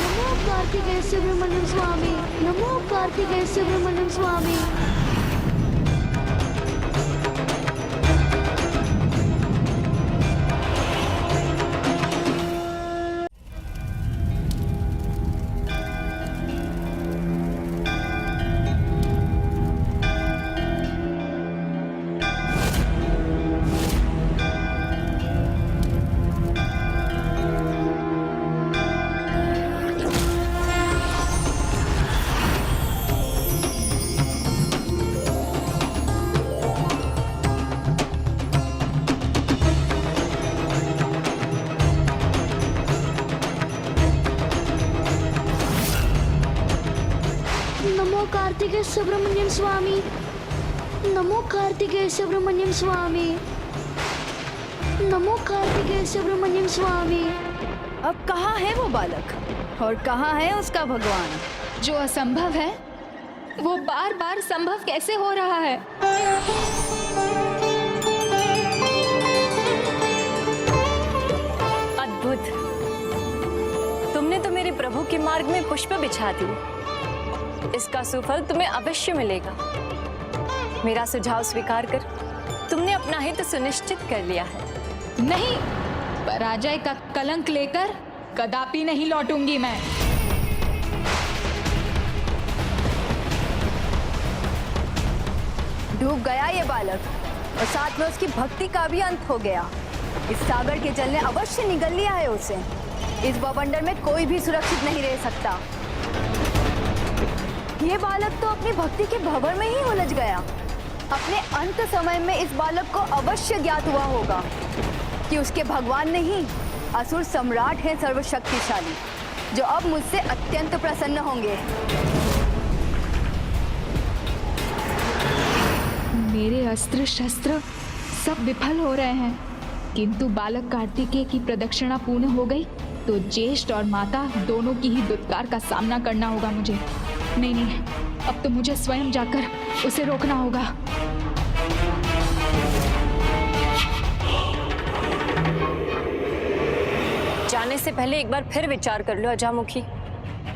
नमो कार्तिकेय सुब्रमण्यम स्वामी, नमो कार्तिकेय सुब्रमण्यम स्वामी। नमो कार्तिकेय सुब्रमण्यम स्वामी, नमो कार्तिकेय सुब्रमण्यम स्वामी, नमो कार्तिकेय सुब्रमण्यम स्वामी। अब कहाँ है वो बालक और कहाँ है उसका भगवान? जो असंभव है वो बार बार संभव कैसे हो रहा है? अद्भुत! तुमने तो मेरे प्रभु के मार्ग में पुष्प बिछा दी। इसका सुफल तुम्हें अवश्य मिलेगा। मेरा सुझाव स्वीकार कर तुमने अपना हित सुनिश्चित कर लिया है। नहीं, पराजय का कलंक लेकर कदापि नहीं लौटूंगी मैं। डूब गया ये बालक और साथ में उसकी भक्ति का भी अंत हो गया। इस सागर के जल ने अवश्य निगल लिया है उसे। इस बवंडर में कोई भी सुरक्षित नहीं रह सकता। ये बालक तो अपनी भक्ति के भंवर में ही उलझ गया। अपने अंत समय में इस बालक को अवश्य ज्ञात हुआ होगा कि उसके भगवान नहीं, असुर सम्राट हैं सर्वशक्तिशाली, जो अब मुझसे अत्यंत प्रसन्न होंगे। मेरे अस्त्र शस्त्र सब विफल हो रहे हैं, किंतु बालक कार्तिकेय की प्रदक्षिणा पूर्ण हो गई तो ज्येष्ठ और माता दोनों की ही दुत्कार का सामना करना होगा मुझे। नहीं, अब तो मुझे स्वयं जाकर उसे रोकना होगा। जाने से पहले एक बार फिर विचार कर लो अजामुखी।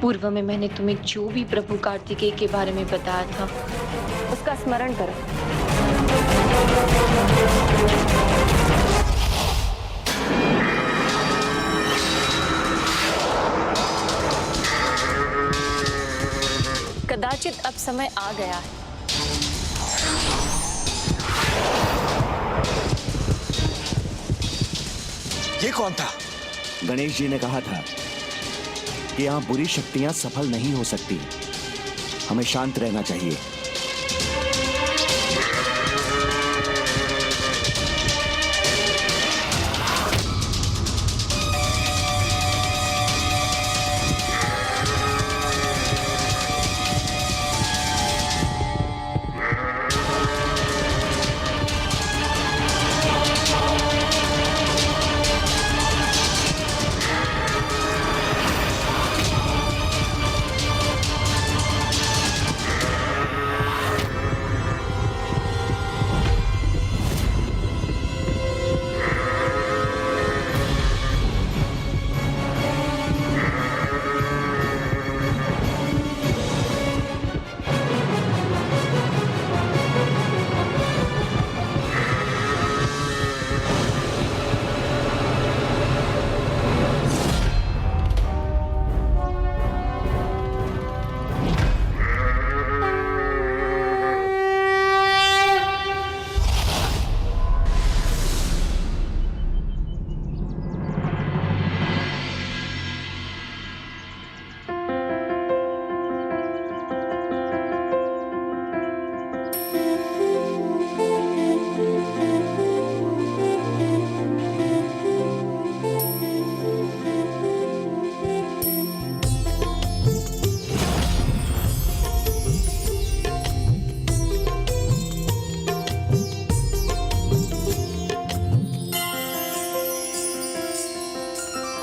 पूर्व में मैंने तुम्हें जो भी प्रभु कार्तिकेय के बारे में बताया था उसका स्मरण करो। कदाचित अब समय आ गया है। ये कौन था? गणेश जी ने कहा था कि यहाँ बुरी शक्तियां सफल नहीं हो सकती, हमें शांत रहना चाहिए।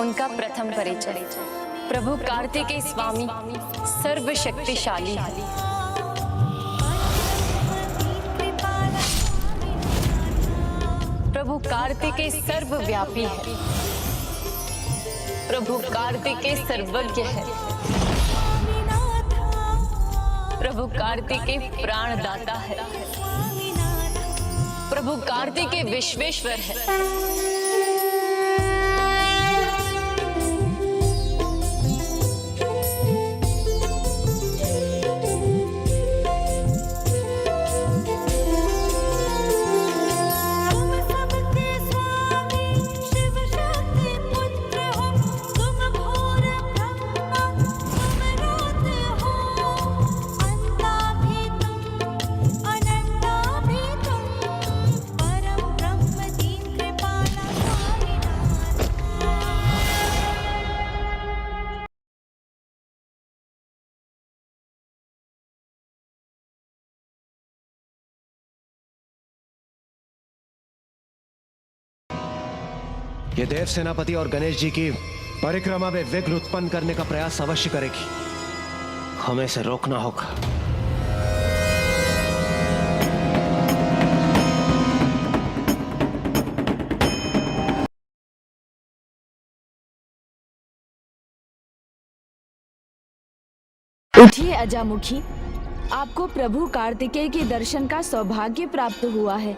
उनका प्रथम परिचय। प्रभु कार्तिकेय स्वामी सर्वशक्तिशाली है। प्रभु कार्तिकेय सर्वव्यापी है। प्रभु कार्तिकेय सर्वज्ञ है। प्रभु कार्तिकेय प्राणदाता है। प्रभु कार्तिकेय विश्वेश्वर है। ये देव सेनापति और गणेश जी की परिक्रमा में विघ्न उत्पन्न करने का प्रयास अवश्य करेगी। हमें इसे रोकना होगा। उठिए अजामुखी, आपको प्रभु कार्तिकेय के दर्शन का सौभाग्य प्राप्त हुआ है।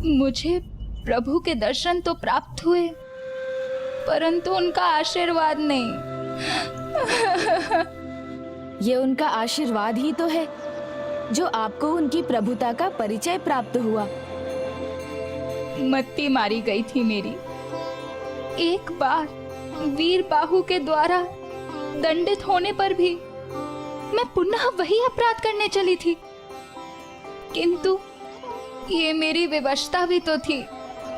मुझे प्रभु के दर्शन तो प्राप्त हुए, परंतु उनका आशीर्वाद नहीं। ये उनका आशीर्वाद ही तो है जो आपको उनकी प्रभुता का परिचय प्राप्त हुआ। मत्ती मारी गई थी मेरी। एक बार वीर बाहु के द्वारा दंडित होने पर भी मैं पुनः वही अपराध करने चली थी, किंतु ये मेरी विवशता भी तो थी।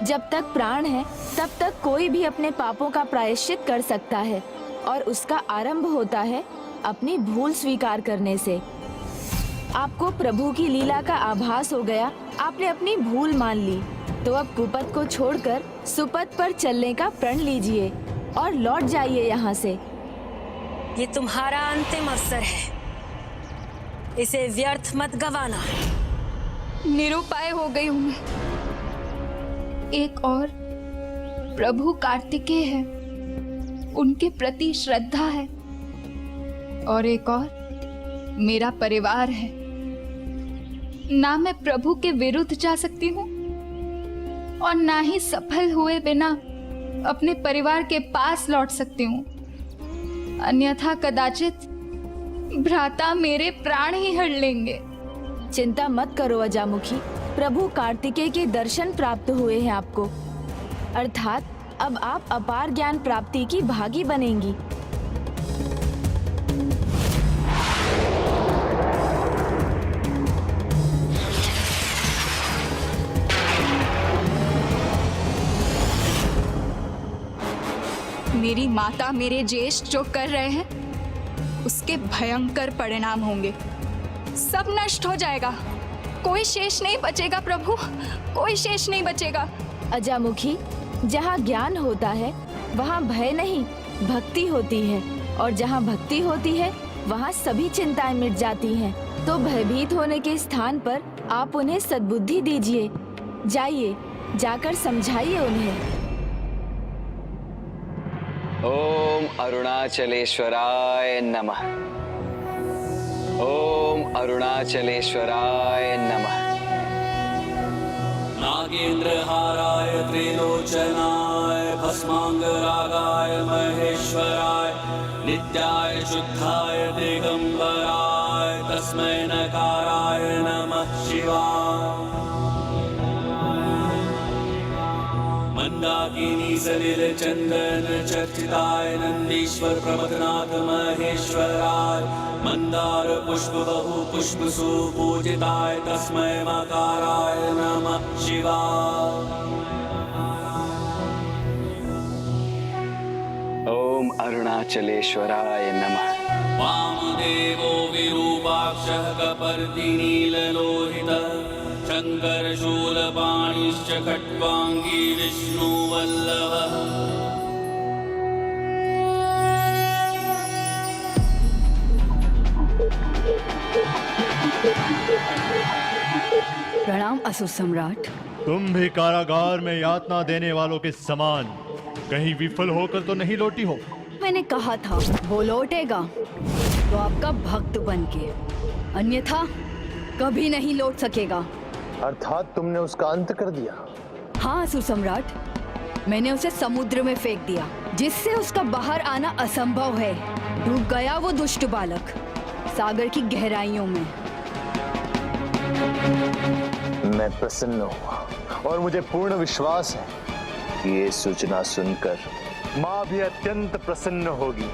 जब तक प्राण है तब तक कोई भी अपने पापों का प्रायश्चित कर सकता है, और उसका आरंभ होता है अपनी भूल स्वीकार करने से। आपको प्रभु की लीला का आभास हो गया, आपने अपनी भूल मान ली, तो अब कुपथ को छोड़कर सुपथ पर चलने का प्रण लीजिए और लौट जाइए यहाँ से। ये तुम्हारा अंतिम अवसर है, इसे व्यर्थ मत गंवाना। निरुपाय हो गई हूं मैं। एक और प्रभु कार्तिकेय है, उनके प्रति श्रद्धा है, और एक और मेरा परिवार है। ना मैं प्रभु के विरुद्ध जा सकती हूँ और ना ही सफल हुए बिना अपने परिवार के पास लौट सकती हूँ, अन्यथा कदाचित भ्राता मेरे प्राण ही हर लेंगे। चिंता मत करो अजामुखी, प्रभु कार्तिकेय के दर्शन प्राप्त हुए हैं आपको, अर्थात अब आप अपार ज्ञान प्राप्ति की भागी बनेंगी। मेरी माता मेरे ज्येष्ठ जो कर रहे हैं उसके भयंकर परिणाम होंगे। सब नष्ट हो जाएगा, कोई शेष नहीं बचेगा प्रभु, कोई शेष नहीं बचेगा। अजामुखी, जहाँ ज्ञान होता है वहाँ भय नहीं भक्ति होती है, और जहाँ भक्ति होती है वहाँ सभी चिंताएं मिट जाती हैं। तो भयभीत होने के स्थान पर आप उन्हें सद्बुद्धि दीजिए। जाइए, जाकर समझाइए उन्हें। ओम अरुणाचलेश्वराय नमः। ओम अरुणाचलेश्वराय नमः। नागेंद्रहाराय त्रिलोचनाय भस्मांगरागाय महेश्वराय नित्याय शुद्धाय दिगंबराय तस्मै नकाराय नमः शिवाय। मंदाकिनी सलिल चंदन चर्चिताय नंदीश्वर प्रमथनाथ महेश्वराय मंदार पुष्प बहु पुष्प सुपूजिताय तस्मै मकाराय नमः शिवाय। ओम अरुणाचलेश्वराय नमः। वामदेवो विरूपाक्षः कपर्दिनीललोहितः शंकर शूलपाणिश्च खट्वांगी विष्णुवल्लभः। प्रणाम असुर सम्राट। तुम भी कारागार में यातना देने वालों के समान कहीं विफल होकर तो नहीं लौटी हो? मैंने कहा था वो लौटेगा तो आपका भक्त बनके, अन्यथा कभी नहीं लौट सकेगा। अर्थात तुमने उसका अंत कर दिया? हाँ असुर सम्राट, मैंने उसे समुद्र में फेंक दिया, जिससे उसका बाहर आना असंभव है। डूब गया वो दुष्ट बालक सागर की गहराइयों में। मैं प्रसन्न हुआ और मुझे पूर्ण विश्वास है कि ये सूचना सुनकर माँ भी अत्यंत प्रसन्न होगी।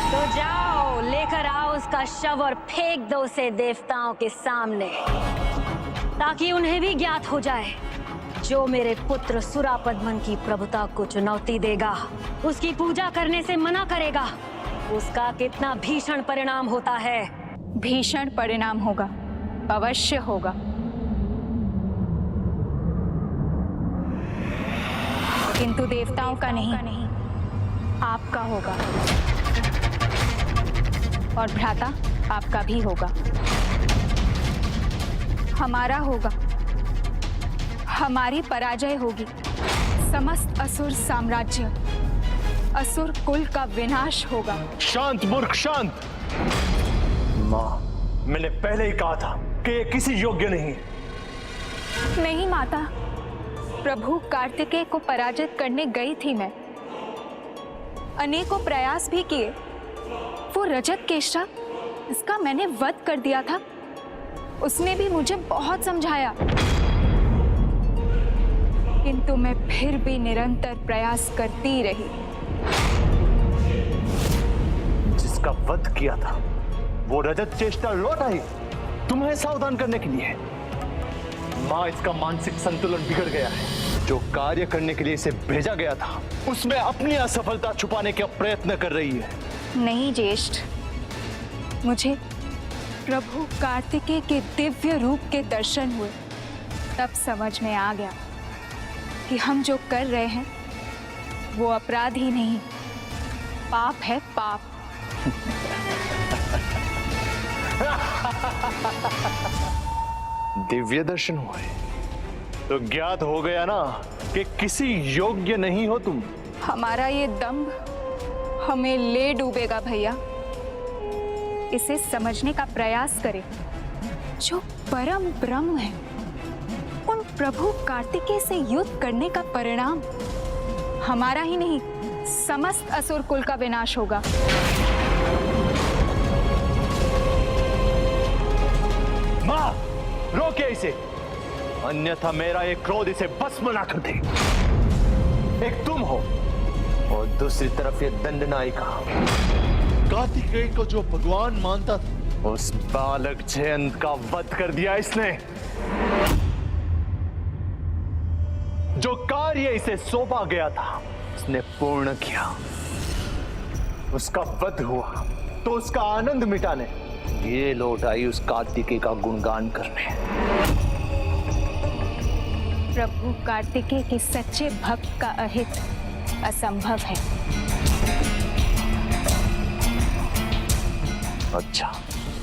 तो जाओ, लेकर आओ उसका शव और फेंक दो उसे देवताओं के सामने, ताकि उन्हें भी ज्ञात हो जाए जो मेरे पुत्र सुरापद्मन की प्रभुता को चुनौती देगा, उसकी पूजा करने से मना करेगा, उसका कितना भीषण परिणाम होता है। भीषण परिणाम होगा, अवश्य होगा। किंतु देवताओं का नहीं, आपका होगा, और भ्राता आपका भी होगा, हमारा होगा। हमारी पराजय होगी, समस्त असुर साम्राज्य, असुर कुल का विनाश होगा। शांत मूर्ख शांत। माँ, मैंने पहले ही कहा था कि ये किसी योग्य नहीं। नहीं माता, प्रभु कार्तिकेय को पराजित करने गई थी मैं। अनेकों प्रयास भी किए। वो रजत केष्टा इसका मैंने वध कर दिया था, उसने भी मुझे बहुत समझाया, किंतु मैं फिर भी निरंतर प्रयास करती रही। जिसका वध किया था वो रजत चेष्टा लौट आई तुम्हें सावधान करने के लिए। माँ, इसका मानसिक संतुलन बिगड़ गया है। जो कार्य करने के लिए इसे भेजा गया था उसमें अपनी असफलता छुपाने का प्रयत्न कर रही है। नहीं ज्येष्ठ, मुझे प्रभु कार्तिकेय के दिव्य रूप के दर्शन हुए, तब समझ में आ गया कि हम जो कर रहे हैं वो अपराध ही नहीं, पाप है, पाप। दिव्य दर्शन हुए तो ज्ञात हो गया ना कि किसी योग्य नहीं हो तुम। हमारा ये दंभ हमें ले डूबेगा भैया। इसे समझने का प्रयास करें। जो परम ब्रह्म है, उन प्रभु कार्तिकेय से युद्ध करने का परिणाम हमारा ही नहीं, समस्त असुर कुल का विनाश होगा। मां, रोके इसे, अन्यथा मेरा ये क्रोध इसे भस्म ना कर दे। एक तुम हो और दूसरी तरफ ये दंडनायिका। कार्तिकेय को जो भगवान मानता था, उस बालक जयंत का वध कर दिया इसने। जो कार्य इसे सौंपा गया था उसने पूर्ण किया। उसका वध हुआ तो उसका आनंद मिटाने ये लौट आई उस कार्तिकेय का गुणगान करने। प्रभु कार्तिकेय के सच्चे भक्त का अहित असंभव है। अच्छा,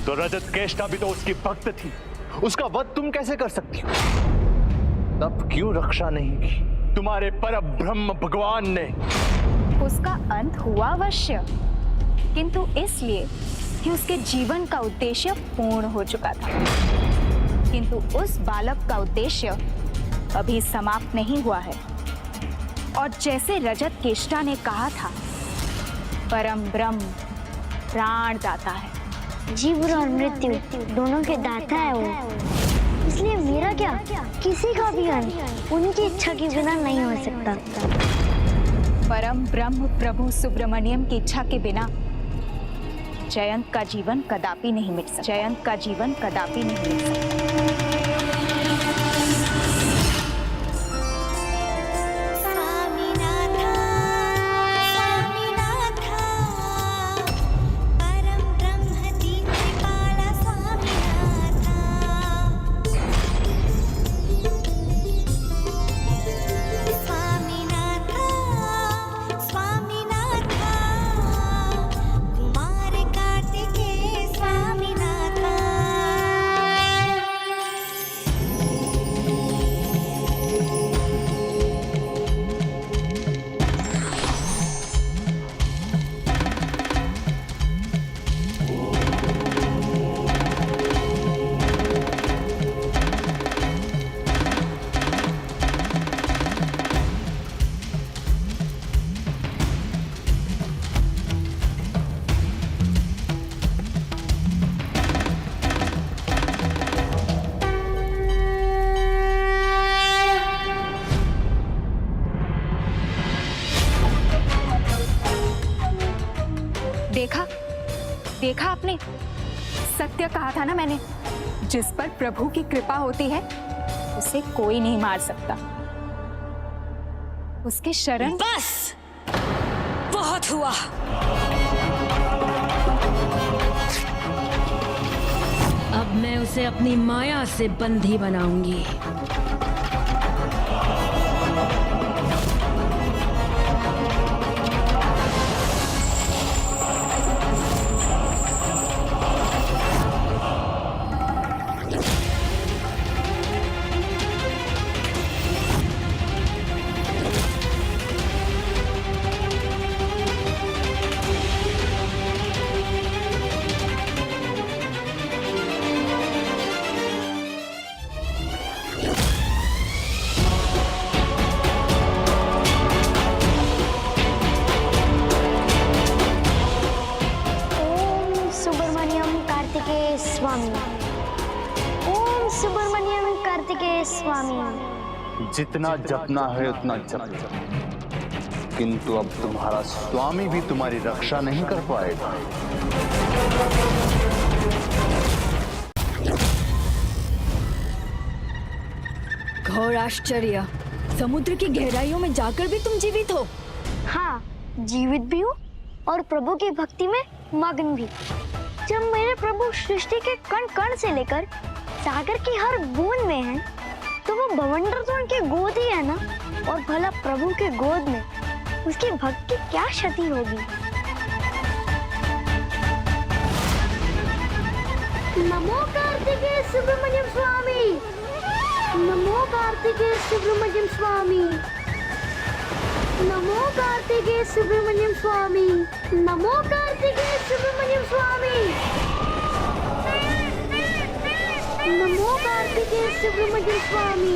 तो रजत केष्टा भी तो उसकी भक्त थी, उसका वध तुम कैसे कर सकती हो? तब क्यों रक्षा नहीं की तुम्हारे परम ब्रह्म भगवान ने? उसका अंत हुआ अवश्य, किंतु इसलिए कि उसके जीवन का उद्देश्य पूर्ण हो चुका था। किंतु उस बालक का उद्देश्य अभी समाप्त नहीं हुआ है। और जैसे रजत केष्टा ने कहा था, परम ब्रह्म प्राण दाता है। जीवन और मृत्यु दोनों के दाता है वो, इसलिए मेरा क्या, किसी का भी अंत उनकी इच्छा के बिना नहीं हो सकता। परम ब्रह्म प्रभु सुब्रमण्यम की इच्छा के बिना जयंत का जीवन कदापि नहीं मिट सकता। जयंत का जीवन कदापि नहीं मिट सकता। देखा आपने, सत्य कहा था ना मैंने। जिस पर प्रभु की कृपा होती है उसे कोई नहीं मार सकता। उसके शरण। बस, बहुत हुआ। अब मैं उसे अपनी माया से बंधी बनाऊंगी। स्वामी। जितना जपना है उतना जप, किंतु अब तुम्हारा स्वामी भी तुम्हारी रक्षा नहीं कर पाएगा। घोर आश्चर्य, समुद्र की गहराइयों में जाकर भी तुम जीवित हो। हाँ, जीवित भी हूँ और प्रभु की भक्ति में मग्न भी। जब मेरे प्रभु सृष्टि के कण कण से लेकर सागर की हर बूंद में हैं, तो वो बवंडर तो उनके गोद ही है ना। और भला प्रभु के गोद में उसकी भक्ति की क्या क्षति होगी। नमो कार्तिकेय सुब्रमण्यम स्वामी, नमो कार्तिकेय सुब्रमण्यम स्वामी, नमो कार्तिकेय सुब्रमण्यम स्वामी, नमो कार्तिकेय सुब्रमण्यम स्वामी, नमो कार्तिकेय सुब्रमण्यम स्वामी।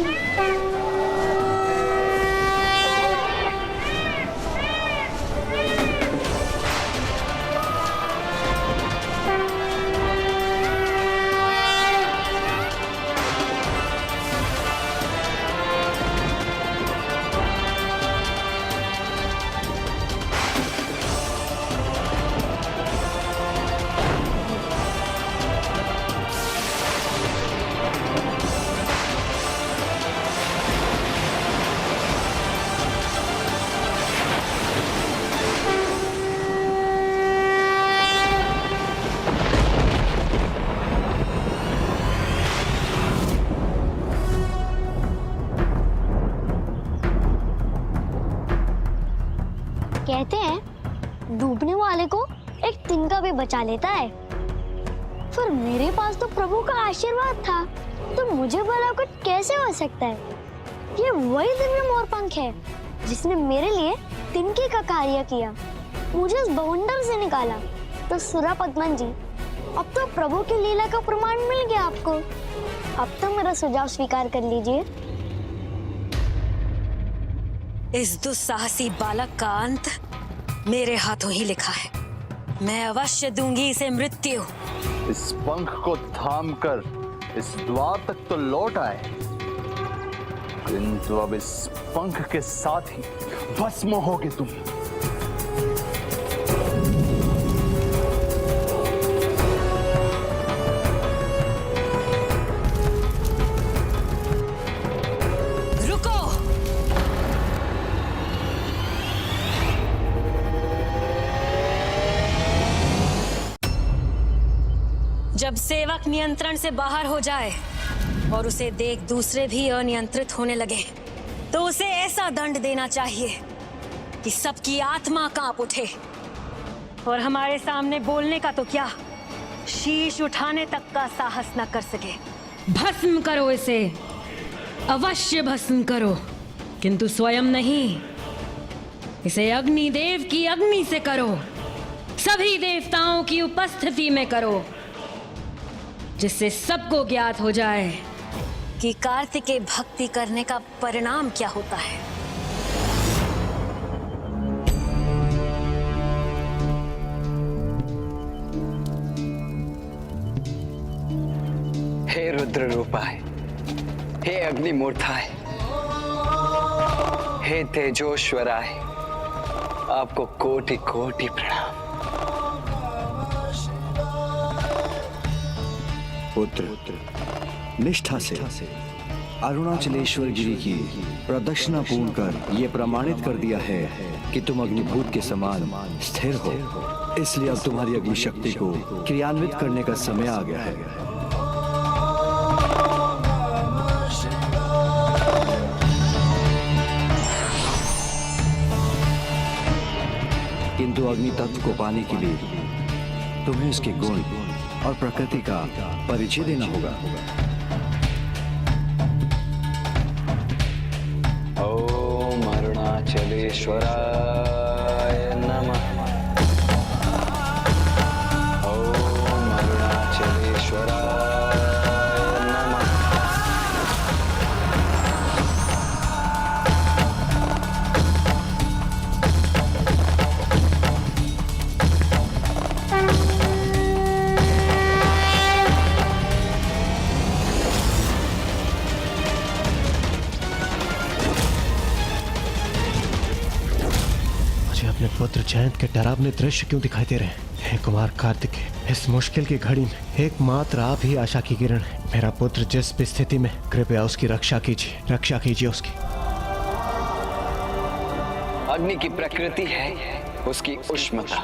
कहते हैं डूबने वाले को एक तिनका भी बचा लेता है। पर मेरे पास तो प्रभु का आशीर्वाद था, तो मुझे भला कुछ कैसे हो सकता है। ये वही दिव्य मोरपंख है जिसने मेरे लिए तिनके का कार्य किया, मुझे उस बवंडर से निकाला। तो सुरापद्मन जी, अब तो प्रभु की लीला का प्रमाण मिल गया आपको। अब तो मेरा सुझाव स्वीकार कर लीजिए। इस दुस्साहसी बालक का अंत मेरे हाथों ही लिखा है। मैं अवश्य दूंगी इसे मृत्यु। इस पंख को थाम कर इस द्वार तक तो लौट आए, किंतु अब इस पंख के साथ ही भस्म होगे तुम। जब सेवक नियंत्रण से बाहर हो जाए और उसे देख दूसरे भी अनियंत्रित होने लगे, तो उसे ऐसा दंड देना चाहिए कि सबकी आत्मा कांप उठे। और हमारे सामने बोलने का तो क्या, शीश उठाने तक का साहस न कर सके। भस्म करो इसे, अवश्य भस्म करो, किंतु स्वयं नहीं, इसे अग्निदेव की अग्नि से करो, सभी देवताओं की उपस्थिति में करो, जिससे सबको ज्ञात हो जाए कि कार्तिकेय भक्ति करने का परिणाम क्या होता है। हे रुद्र रूपाय, हे अग्निमूर्ताय, हे तेजोश्वराय, आपको कोटि कोटि प्रणाम। पुत्र, निष्ठा से अरुणाचलेश्वर गिरी की प्रदक्षिणा पूर्ण कर ये प्रमाणित कर दिया है कि तुम अग्निभूत के समान स्थिर हो। इसलिए अब तुम्हारी अग्नि शक्ति को क्रियान्वित करने का समय आ गया है। किंतु अग्नि तत्व को पाने के लिए तुम्हें इसके गुण और प्रकृति का परिचय देना होगा। ओम अरुणाचलेश्वराय नमः। ओम अरुणाचलेश्वराय नमः। अपने पुत्र जयंत के डरावने दृश्य क्यों दिखाई दे रहे हैं? हे कुमार कार्तिकेय, इस मुश्किल की घड़ी में एकमात्र आप ही आशा की किरण है। मेरा पुत्र जिस भी स्थिति में, कृपया उसकी रक्षा कीजिए उसकी। अग्नि की प्रकृति है उसकी उष्णता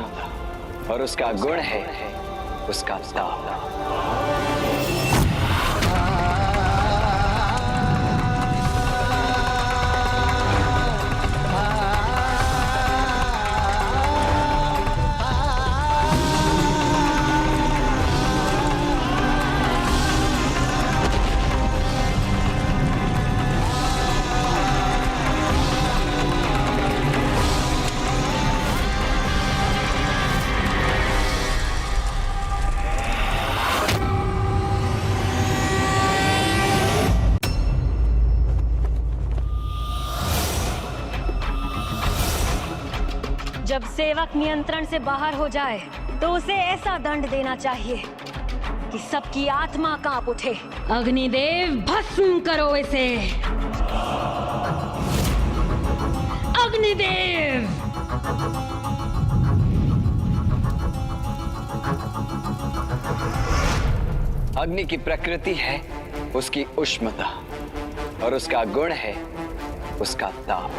और उसका गुण है उसका ताप। जब सेवक नियंत्रण से बाहर हो जाए तो उसे ऐसा दंड देना चाहिए कि सबकी आत्मा कांप उठे। अग्निदेव भस्म करो इसे। अग्निदेव अग्नि की प्रकृति है उसकी उष्णता और उसका गुण है उसका ताप।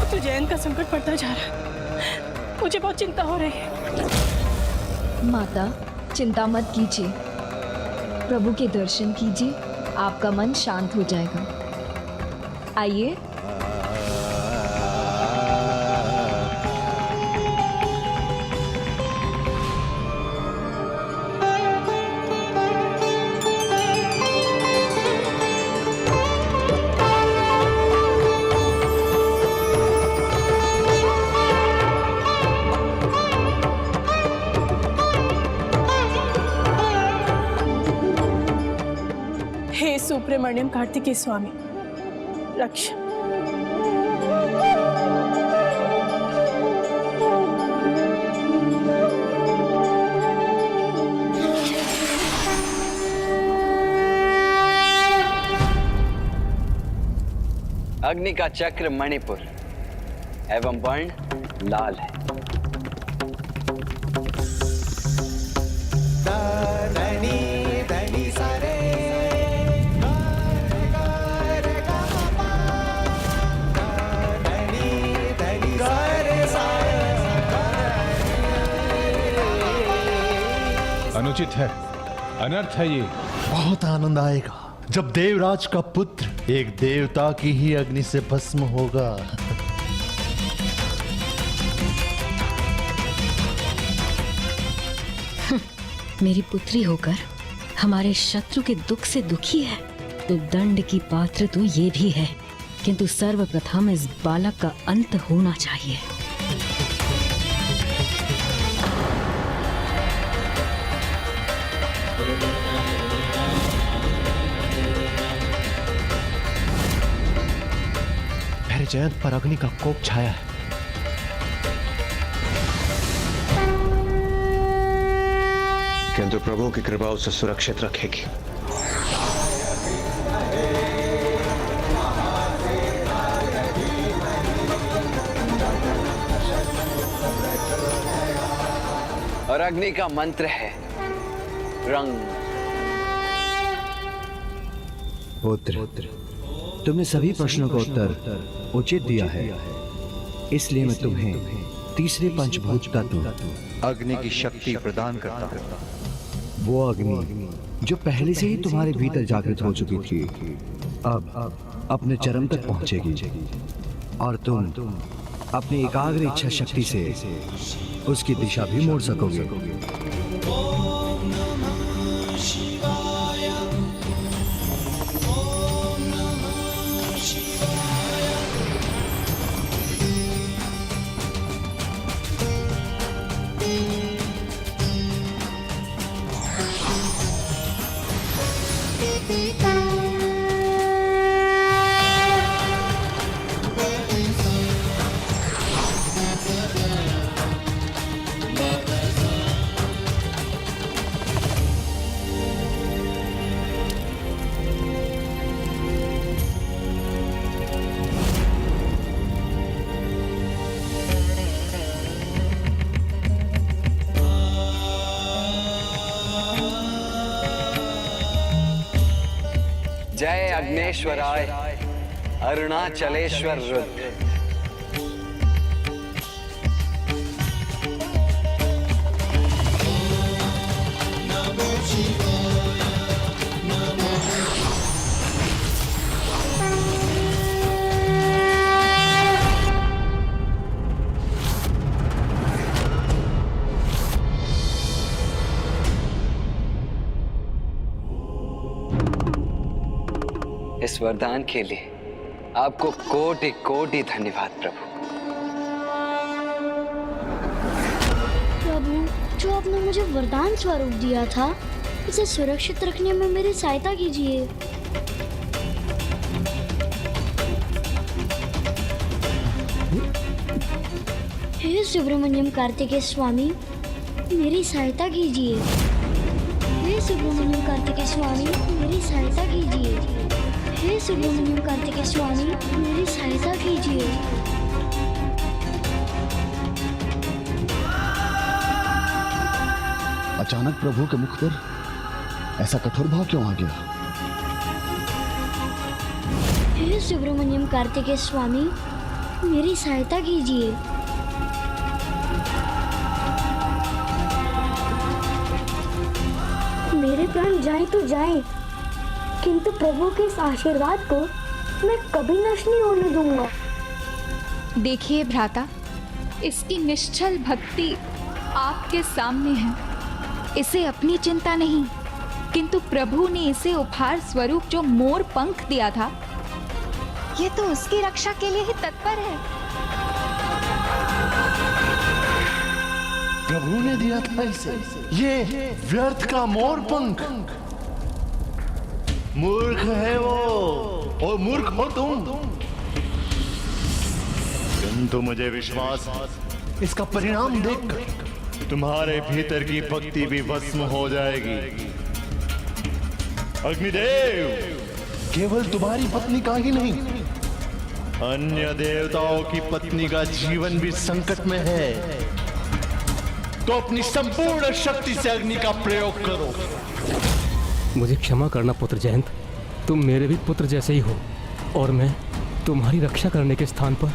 तो जयंत का संकट बढ़ता जा रहा है, मुझे बहुत चिंता हो रही है। माता, चिंता मत कीजिए, प्रभु के दर्शन कीजिए, आपका मन शांत हो जाएगा। आइए। हे सुब्रमण्यम कार्तिकेय स्वामी, रक्षा। अग्नि का चक्र मणिपुर एवं वर्ण लाल है। अनुचित है, अनर्थ है ये। बहुत आनंद आएगा जब देवराज का पुत्र एक देवता की ही अग्नि से भस्म होगा। मेरी पुत्री होकर हमारे शत्रु के दुख से दुखी है तो दंड की पात्र तो ये भी है, किंतु सर्वप्रथम इस बालक का अंत होना चाहिए। मेरे जयंत पर अग्नि का कोप छाया है। किंतु प्रभु की कृपा उसे सुरक्षित रखेगी। और अग्नि का मंत्र है रंग। पुत्र, तुमने सभी प्रश्नों का उत्तर उचित दिया है, इसलिए मैं तुम्हें तीसरे पंचभूत तत्व अग्नि की शक्ति प्रदान करता हूं। वो अग्नि जो पहले से ही तुम्हारे भीतर जागृत हो चुकी थी, अब अपने चरम तक पहुंचेगी और तुम अपनी एकाग्र इच्छा शक्ति से उसकी दिशा भी मोड़ सकोगे। अग्नेश्वराय अरुणाचलेश्वर रुद्र। इस वरदान के लिए आपको कोटि कोटि धन्यवाद प्रभु। प्रभु, जो आपने मुझे वरदान स्वरूप दिया था, इसे सुरक्षित रखने में मेरी सहायता कीजिए। हे सुब्रमण्यम कार्तिकेय स्वामी, मेरी सहायता कीजिए। हे सुब्रमण्यम कार्तिकेय स्वामी, मेरी सहायता कीजिए। हे सुब्रमण्यम कार्तिकेय स्वामी, मेरी सहायता कीजिए। अचानक प्रभु के मुख पर ऐसा कठोर भाव क्यों आ गया? हे सुब्रमण्यम कार्तिकेय स्वामी, मेरी सहायता कीजिए। मेरे प्राण जाए तो जाए, किंतु प्रभु के इस आशीर्वाद को मैं कभी नष्ट नहीं होने दूंगा। देखिए भ्राता, इसकी निश्चल भक्ति आपके सामने है। इसे अपनी चिंता नहीं, किंतु प्रभु ने इसे उपहार स्वरूप जो मोर पंख दिया था, ये तो उसकी रक्षा के लिए ही तत्पर है। प्रभु ने दिया था इसे, ये व्यर्थ का मोर पंख। मूर्ख है वो, और मूर्ख हो तुम। किंतु मुझे विश्वास है, इसका परिणाम देखकर तुम्हारे भीतर की भक्ति भी भस्म हो जाएगी। अग्निदेव, केवल तुम्हारी पत्नी का ही नहीं, अन्य देवताओं की पत्नी का जीवन भी संकट में है। तो अपनी संपूर्ण शक्ति से अग्नि का प्रयोग करो। मुझे क्षमा करना पुत्र जयंत, तुम मेरे भी पुत्र जैसे ही हो, और मैं तुम्हारी रक्षा करने के स्थान पर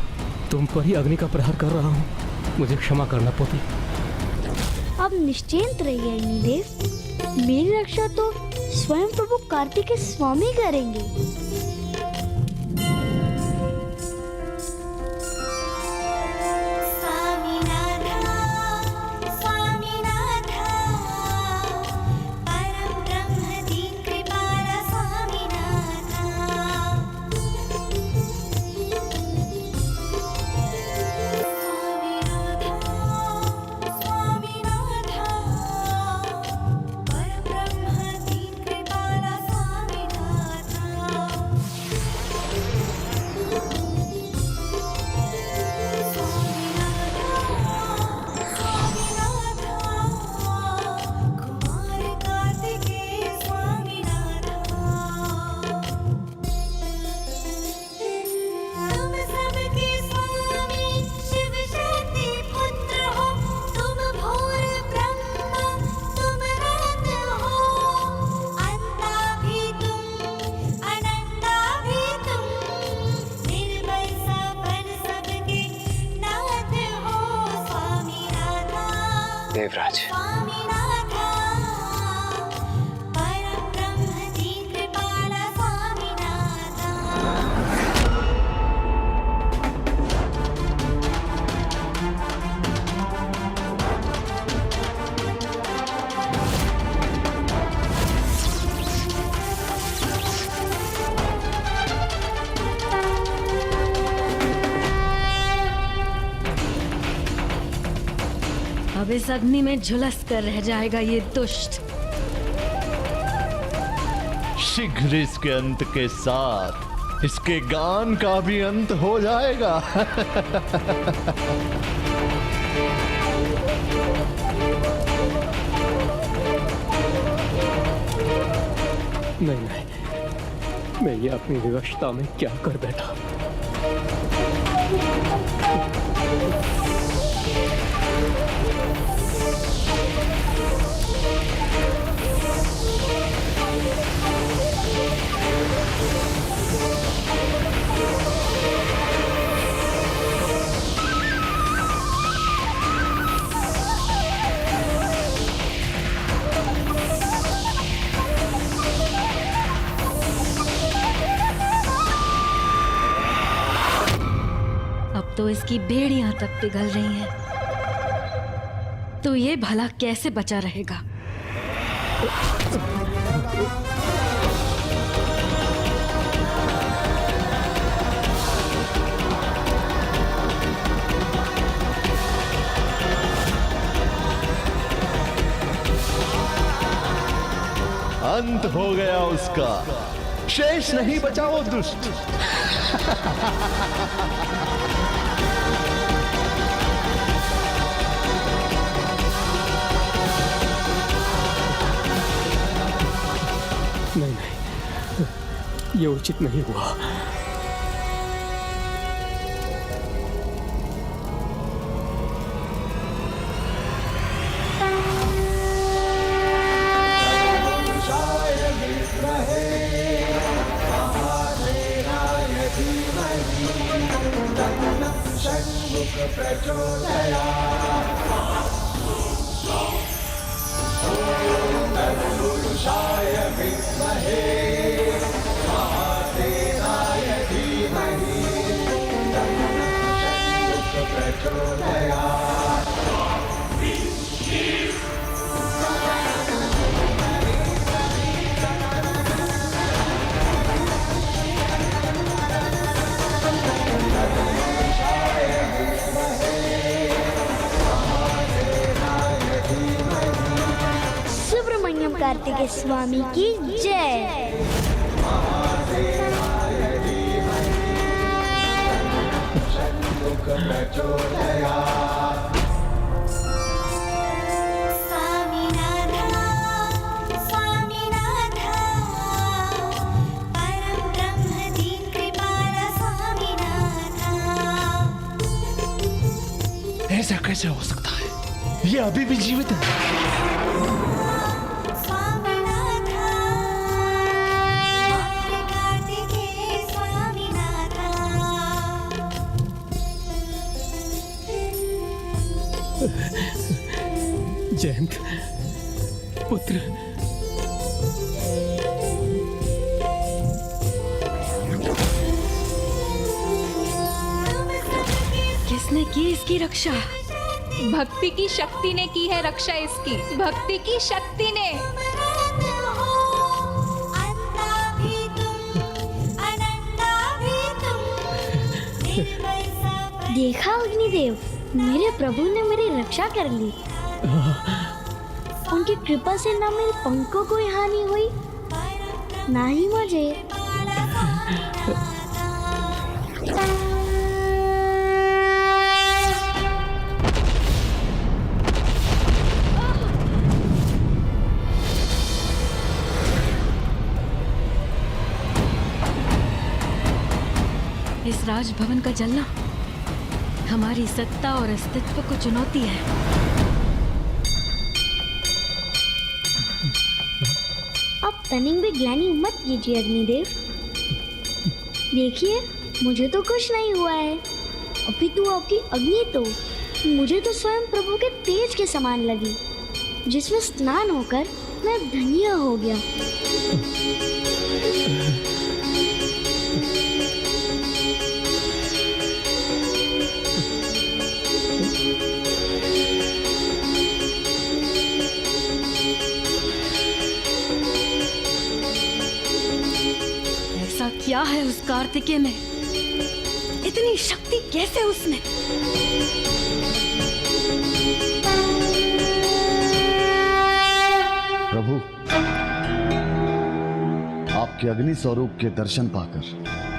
तुम पर ही अग्नि का प्रहार कर रहा हूँ। मुझे क्षमा करना पुत्र। अब निश्चिंत रहिए अग्निदेव, मेरी रक्षा तो स्वयं प्रभु कार्तिकेय स्वामी करेंगे। देवराज, अब इस अग्नि में झुलस कर रह जाएगा ये दुष्ट। शीघ्र इसके अंत के साथ इसके गान का भी अंत हो जाएगा। नहीं नहीं, मैं ये अपनी विवशता में क्या कर बैठा। इसकी बेड़ियां तक पिघल रही हैं, तो ये भला कैसे बचा रहेगा? अंत हो गया उसका, शेष नहीं बचा वो दुष्ट। नहीं नहीं, ये उचित नहीं हुआ। सुब्रमण्यम कार्तिकेय स्वामी की जय। ऐसा कैसे हो सकता है? ये अभी भी जीवित है। जयंत पुत्र, किसने की इसकी रक्षा? भक्ति की शक्ति ने की है रक्षा इसकी, भक्ति की शक्ति ने। देखा अग्निदेव, मेरे प्रभु ने मेरी रक्षा कर ली। उनकी कृपा से ना मेरे पंख को कोई हानि हुई, ना ही मुझे। इस राजभवन का जलना हमारी सत्ता और अस्तित्व को चुनौती है। आप तनिक भी ग्लानि मत कीजिए अग्निदेव। देखिए, मुझे तो कुछ नहीं हुआ है। अभी तो आपकी अग्नि तो मुझे तो स्वयं प्रभु के तेज के समान लगी, जिसमें स्नान होकर मैं धन्य हो गया। ऐसा क्या है उस कार्तिकेय में? इतनी शक्ति कैसे उसमें? प्रभु, आपके अग्नि स्वरूप के दर्शन पाकर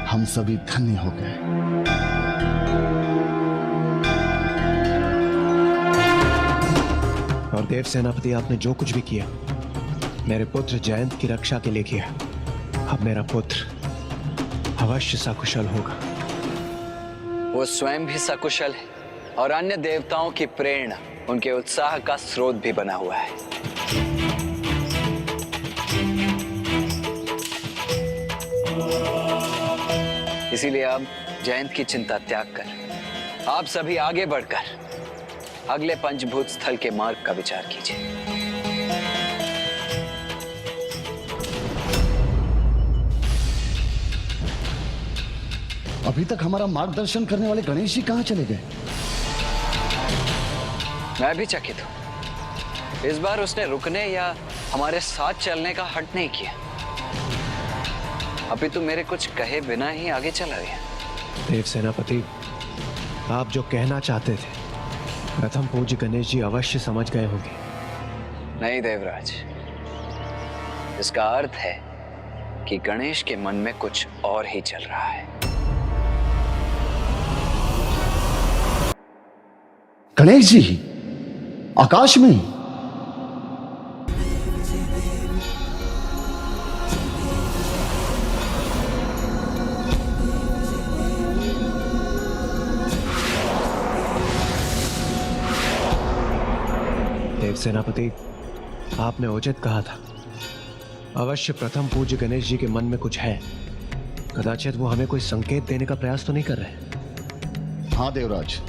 हम सभी धन्य हो गए। और देव सेनापति, आपने जो कुछ भी किया मेरे पुत्र जयंत की रक्षा के लिए किया। अब मेरा पुत्र अवश्य सकुशल होगा। वो स्वयं भी सकुशल है और अन्य देवताओं की प्रेरणा उनके उत्साह का स्रोत भी बना हुआ है। इसीलिए अब जयंत की चिंता त्याग कर आप सभी आगे बढ़कर अगले पंचभूत स्थल के मार्ग का विचार कीजिए। अभी तक हमारा मार्गदर्शन करने वाले गणेश जी कहाँ चले गए? मैं भी चकित हूं। इस बार उसने रुकने या हमारे साथ चलने का हट नहीं किया। अभी तो मेरे कुछ कहे बिना ही आगे चला गया। देव सेनापति, आप जो कहना चाहते थे प्रथम पूज्य गणेश जी अवश्य समझ गए होंगे। नहीं देवराज, इसका अर्थ है कि गणेश के मन में कुछ और ही चल रहा है। गणेश जी आकाश में? देव सेनापति, आपने उचित कहा था। अवश्य प्रथम पूज्य गणेश जी के मन में कुछ है। कदाचित वो हमें कोई संकेत देने का प्रयास तो नहीं कर रहे। हाँ देवराज,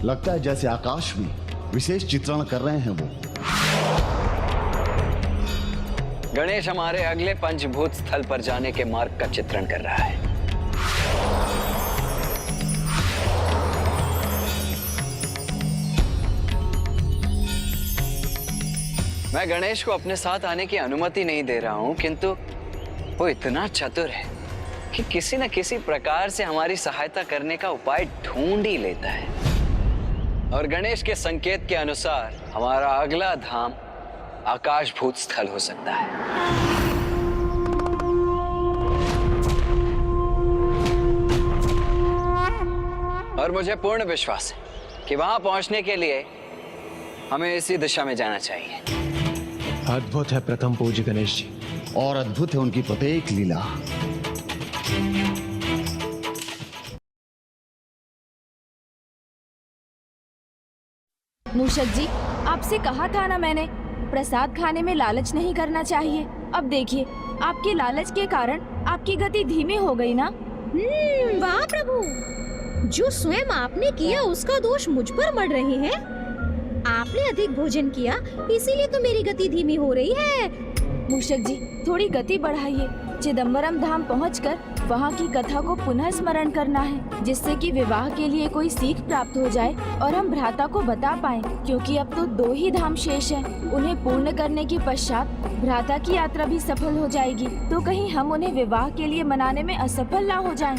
लगता है जैसे आकाश में विशेष चित्रण कर रहे हैं वो। गणेश हमारे अगले पंचभूत स्थल पर जाने के मार्ग का चित्रण कर रहा है। मैं गणेश को अपने साथ आने की अनुमति नहीं दे रहा हूं, किंतु वो इतना चतुर है कि किसी न किसी प्रकार से हमारी सहायता करने का उपाय ढूंढ ही लेता है। और गणेश के संकेत के अनुसार हमारा अगला धाम आकाशभूत स्थल हो सकता है। और मुझे पूर्ण विश्वास है कि वहां पहुंचने के लिए हमें इसी दिशा में जाना चाहिए। अद्भुत है प्रथम पूज्य गणेश जी, और अद्भुत है उनकी प्रत्येक लीला। मूषक जी, आपसे कहा था ना मैंने, प्रसाद खाने में लालच नहीं करना चाहिए। अब देखिए, आपके लालच के कारण आपकी गति धीमी हो गई ना। वाह प्रभु, जो स्वयं आपने किया उसका दोष मुझ पर मढ़ रहे हैं। आपने अधिक भोजन किया, इसीलिए तो मेरी गति धीमी हो रही है। मूषक जी, थोड़ी गति बढ़ाइए। चिदम्बरम धाम पहुंचकर वहां की कथा को पुनः स्मरण करना है, जिससे कि विवाह के लिए कोई सीख प्राप्त हो जाए और हम भ्राता को बता पाएं, क्योंकि अब तो 2 ही धाम शेष हैं। उन्हें पूर्ण करने के पश्चात भ्राता की यात्रा भी सफल हो जाएगी, तो कहीं हम उन्हें विवाह के लिए मनाने में असफल ना हो जाएं।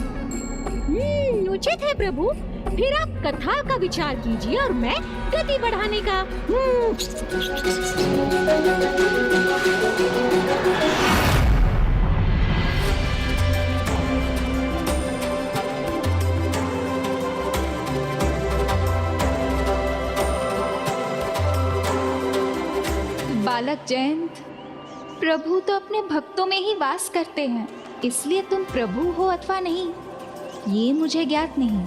उचित है प्रभु, फिर आप कथा का विचार कीजिए और मैं गति बढ़ाने का। बालक जयंत, प्रभु तो अपने भक्तों में ही वास करते हैं, इसलिए तुम प्रभु हो अथवा नहीं ये मुझे ज्ञात नहीं,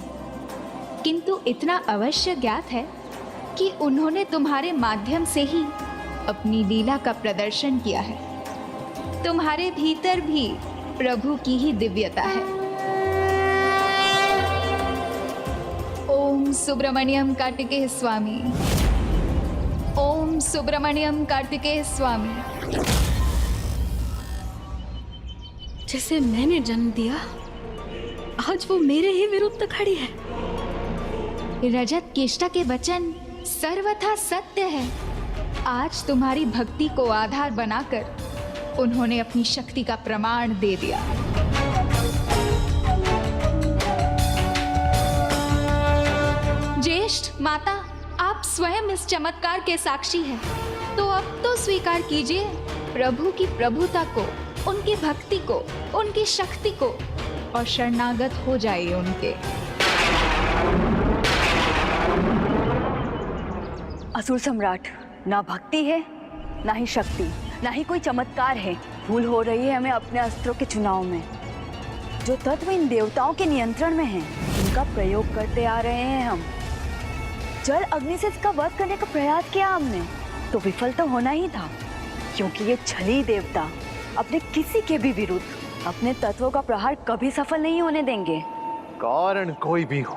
किंतु इतना अवश्य ज्ञात है कि उन्होंने तुम्हारे माध्यम से ही अपनी लीला का प्रदर्शन किया है। तुम्हारे भीतर भी प्रभु की ही दिव्यता है। ओम सुब्रमण्यम कार्तिकेय स्वामी, ओम सुब्रमण्यम कार्तिकेय स्वामी। जिसे मैंने जन्म दिया, आज वो मेरे ही विरुद्ध खड़ी है। रजत केष्टा के वचन सर्वथा सत्य है। आज तुम्हारी भक्ति को आधार बनाकर उन्होंने अपनी शक्ति का प्रमाण दे दिया। ज्येष्ठ माता, आप स्वयं इस चमत्कार के साक्षी हैं, तो अब तो स्वीकार कीजिए प्रभु की प्रभुता को, उनकी भक्ति को, उनकी शक्ति को, और शरणागत हो जाइए उनके। असुर सम्राट, ना भक्ति है, ना ही शक्ति, ना ही कोई चमत्कार है। भूल हो रही है हमें अपने अस्त्रों के चुनाव में। जो तत्व इन देवताओं के नियंत्रण में हैं, उनका प्रयोग करते आ रहे हैं हम। जल अग्नि से इसका वध करने का प्रयास किया हमने, तो विफल तो होना ही था, क्योंकि ये छली देवता अपने किसी के भी विरुद्ध अपने तत्वों का प्रहार कभी सफल नहीं होने देंगे। कारण कोई भी हो,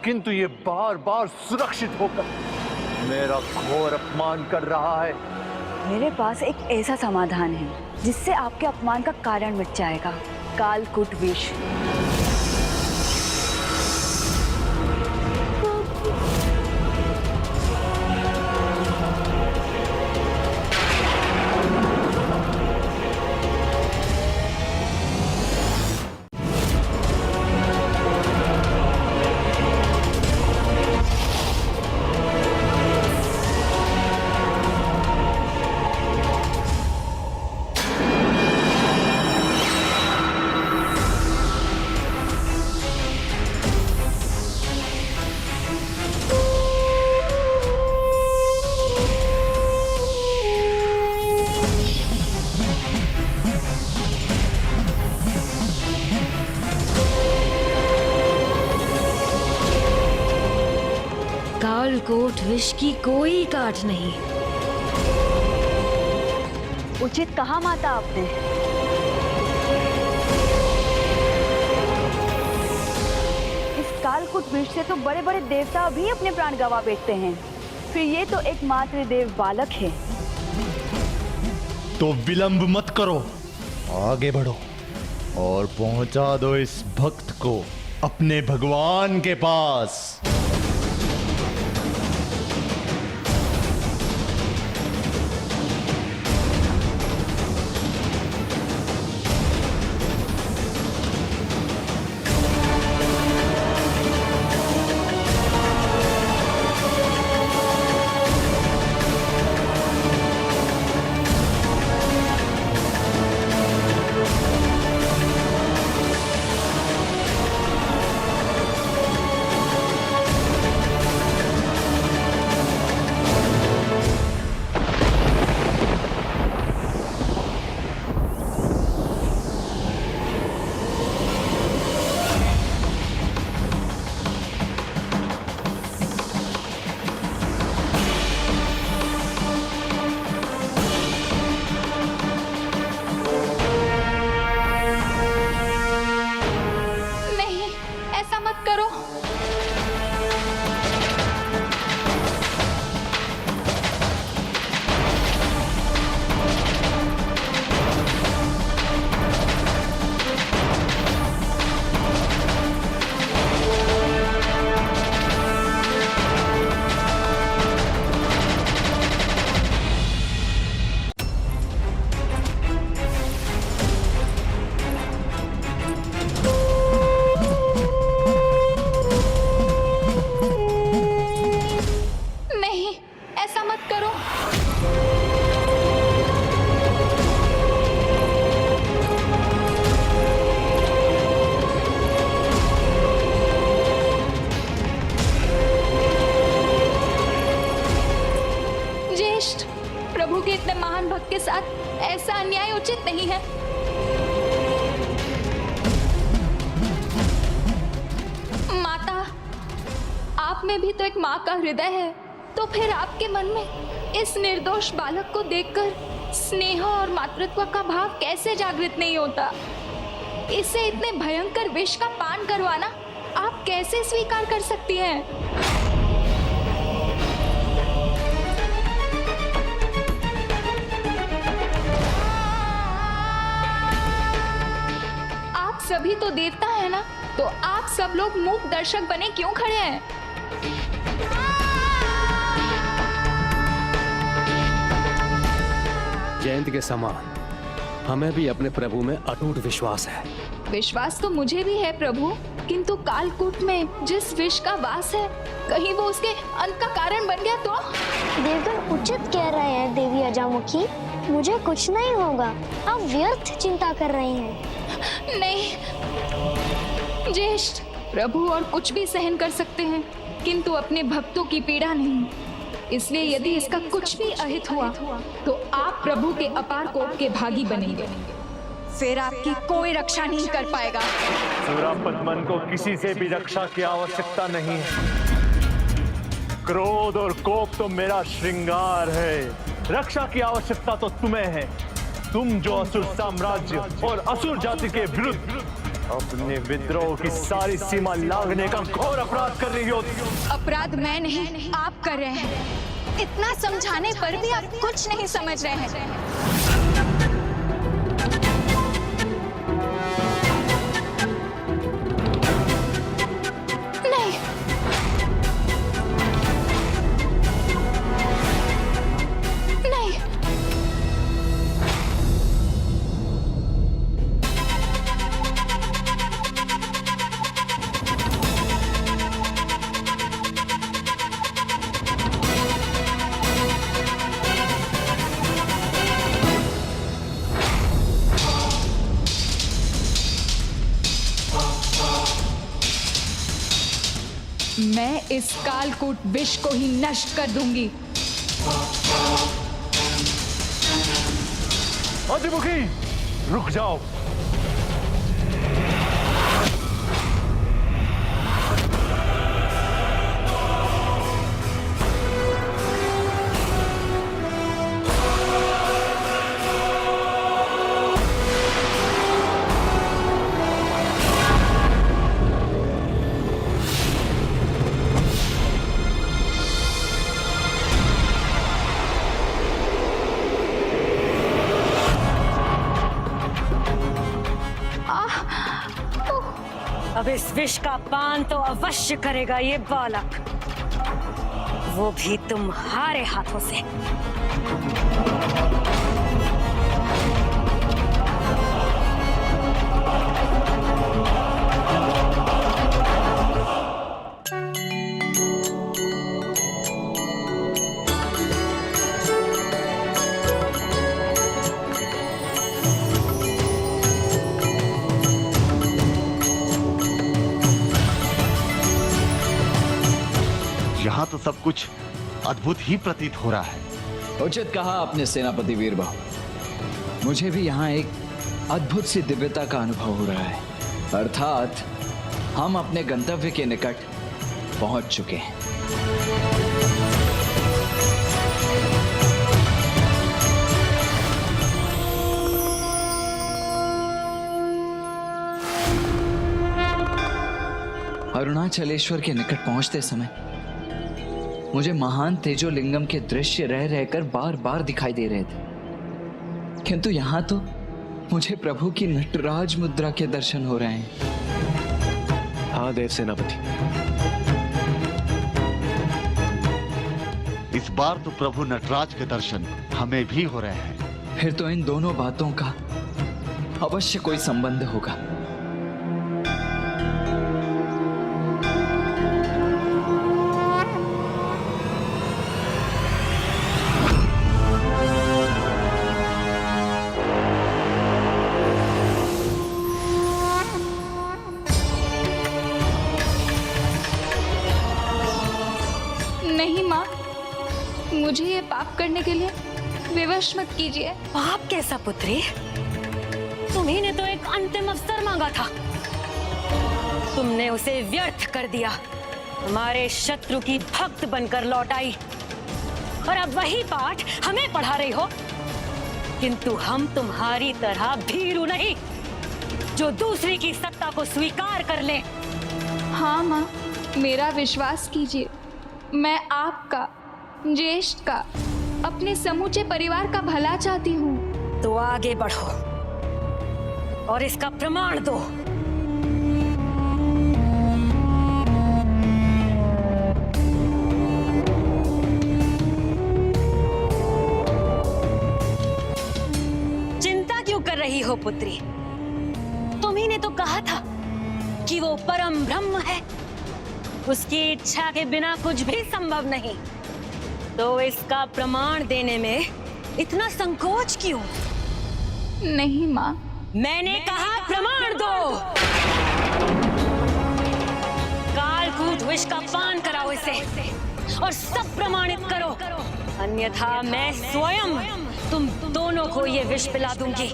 किंतु ये बार बार सुरक्षित होकर मेरा घोर अपमान कर रहा है। मेरे पास एक ऐसा समाधान है जिससे आपके अपमान का कारण मिट जाएगा। कालकूट विष। कालकोट विष की कोई काट नहीं। उचित कहा माता आपने। इस कालकूट विष से तो बड़े बड़े देवता भी अपने प्राण गंवा बैठते हैं, फिर ये तो एकमात्र देव बालक है। तो विलंब मत करो, आगे बढ़ो और पहुंचा दो इस भक्त को अपने भगवान के पास। प्रभु के इतने महान भक्त के साथ ऐसा अन्याय उचित नहीं है। माता, आप में भी तो एक माँ का हृदय है, तो फिर आपके मन में इस निर्दोष बालक को देखकर स्नेह और मातृत्व का भाव कैसे जागृत नहीं होता? इसे इतने भयंकर विष का पान करवाना आप कैसे स्वीकार कर सकती हैं? आप सभी तो देवता है ना, तो आप सब लोग मूक दर्शक बने क्यों खड़े हैं? जयंत के समान हमें भी अपने प्रभु में अटूट विश्वास है। विश्वास तो मुझे भी है प्रभु, किंतु कालकूट में जिस विष का वास है, कहीं वो उसके अंत का कारण बन गया तो? देवगण उचित कह रहे हैं देवी अजामुखी, मुझे कुछ नहीं होगा, आप व्यर्थ चिंता कर रही हैं। नहीं ज्येष्ठ, प्रभु और कुछ भी सहन कर सकते हैं, किंतु अपने भक्तों की पीड़ा नहीं। इसलिए यदि इसका कुछ भी अहित हुआ तो आप प्रभु के अपार कोप के भागी बनेंगे, फिर आपकी कोई रक्षा नहीं कर पाएगा। सुरापद्मन को किसी से भी रक्षा की आवश्यकता नहीं है। क्रोध और कोप तो मेरा श्रृंगार है, रक्षा की आवश्यकता तो तुम्हें है। तुम जो असुर साम्राज्य और असुर जाति के विरुद्ध अपने विद्रोह की सारी सीमा लांघने का घोर अपराध कर रही हो। अपराध मैं नहीं, आप कर रहे हैं। इतना समझाने पर भी आप कुछ नहीं समझ रहे हैं। नहीं, नहीं, मैं इस कालकूट विष को ही नष्ट कर दूंगी। अतिमुखी, रुक जाओ। इस विष का पान तो अवश्य करेगा ये बालक, वो भी तुम्हारे हाथों से। यहाँ तो सब कुछ अद्भुत ही प्रतीत हो रहा है। उचित कहा आपने सेनापति वीरबाहु। मुझे भी यहाँ एक अद्भुत सी दिव्यता का अनुभव हो रहा है, अर्थात हम अपने गंतव्य के निकट पहुंच चुके हैं। अरुणाचलेश्वर के निकट पहुंचते समय मुझे महान तेजोलिंगम के दृश्य रह रहकर बार बार दिखाई दे रहे थे, किंतु यहां तो मुझे प्रभु की नटराज मुद्रा के दर्शन हो रहे हैं। हाँ देव सेनापति, इस बार तो प्रभु नटराज के दर्शन हमें भी हो रहे हैं। फिर तो इन दोनों बातों का अवश्य कोई संबंध होगा। नहीं माँ, मुझे ये पाप करने के लिए विवश मत कीजिए। पाप कैसा पुत्री? तुम्ही ने तो एक अंतिम अवसर मांगा था, तुमने उसे व्यर्थ कर दिया। हमारे शत्रु की भक्त बनकर लौट आई और अब वही पाठ हमें पढ़ा रही हो। किंतु हम तुम्हारी तरह भीरू नहीं जो दूसरी की सत्ता को स्वीकार कर ले। हाँ माँ, मेरा विश्वास कीजिए, मैं आपका, ज्येष्ठ का, अपने समूचे परिवार का भला चाहती हूँ। तो आगे बढ़ो और इसका प्रमाण दो। चिंता क्यों कर रही हो पुत्री? तुम्ही ने तो कहा था कि वो परम ब्रह्म है, उसकी इच्छा के बिना कुछ भी संभव नहीं। तो इसका प्रमाण देने में इतना संकोच क्यों? नहीं माँ, मैंने कहा प्रमाण दो। कालकूट विष का पान कराओ इसे और सब प्रमाणित करो, अन्यथा मैं स्वयं तुम दोनों को ये विष पिला दूंगी।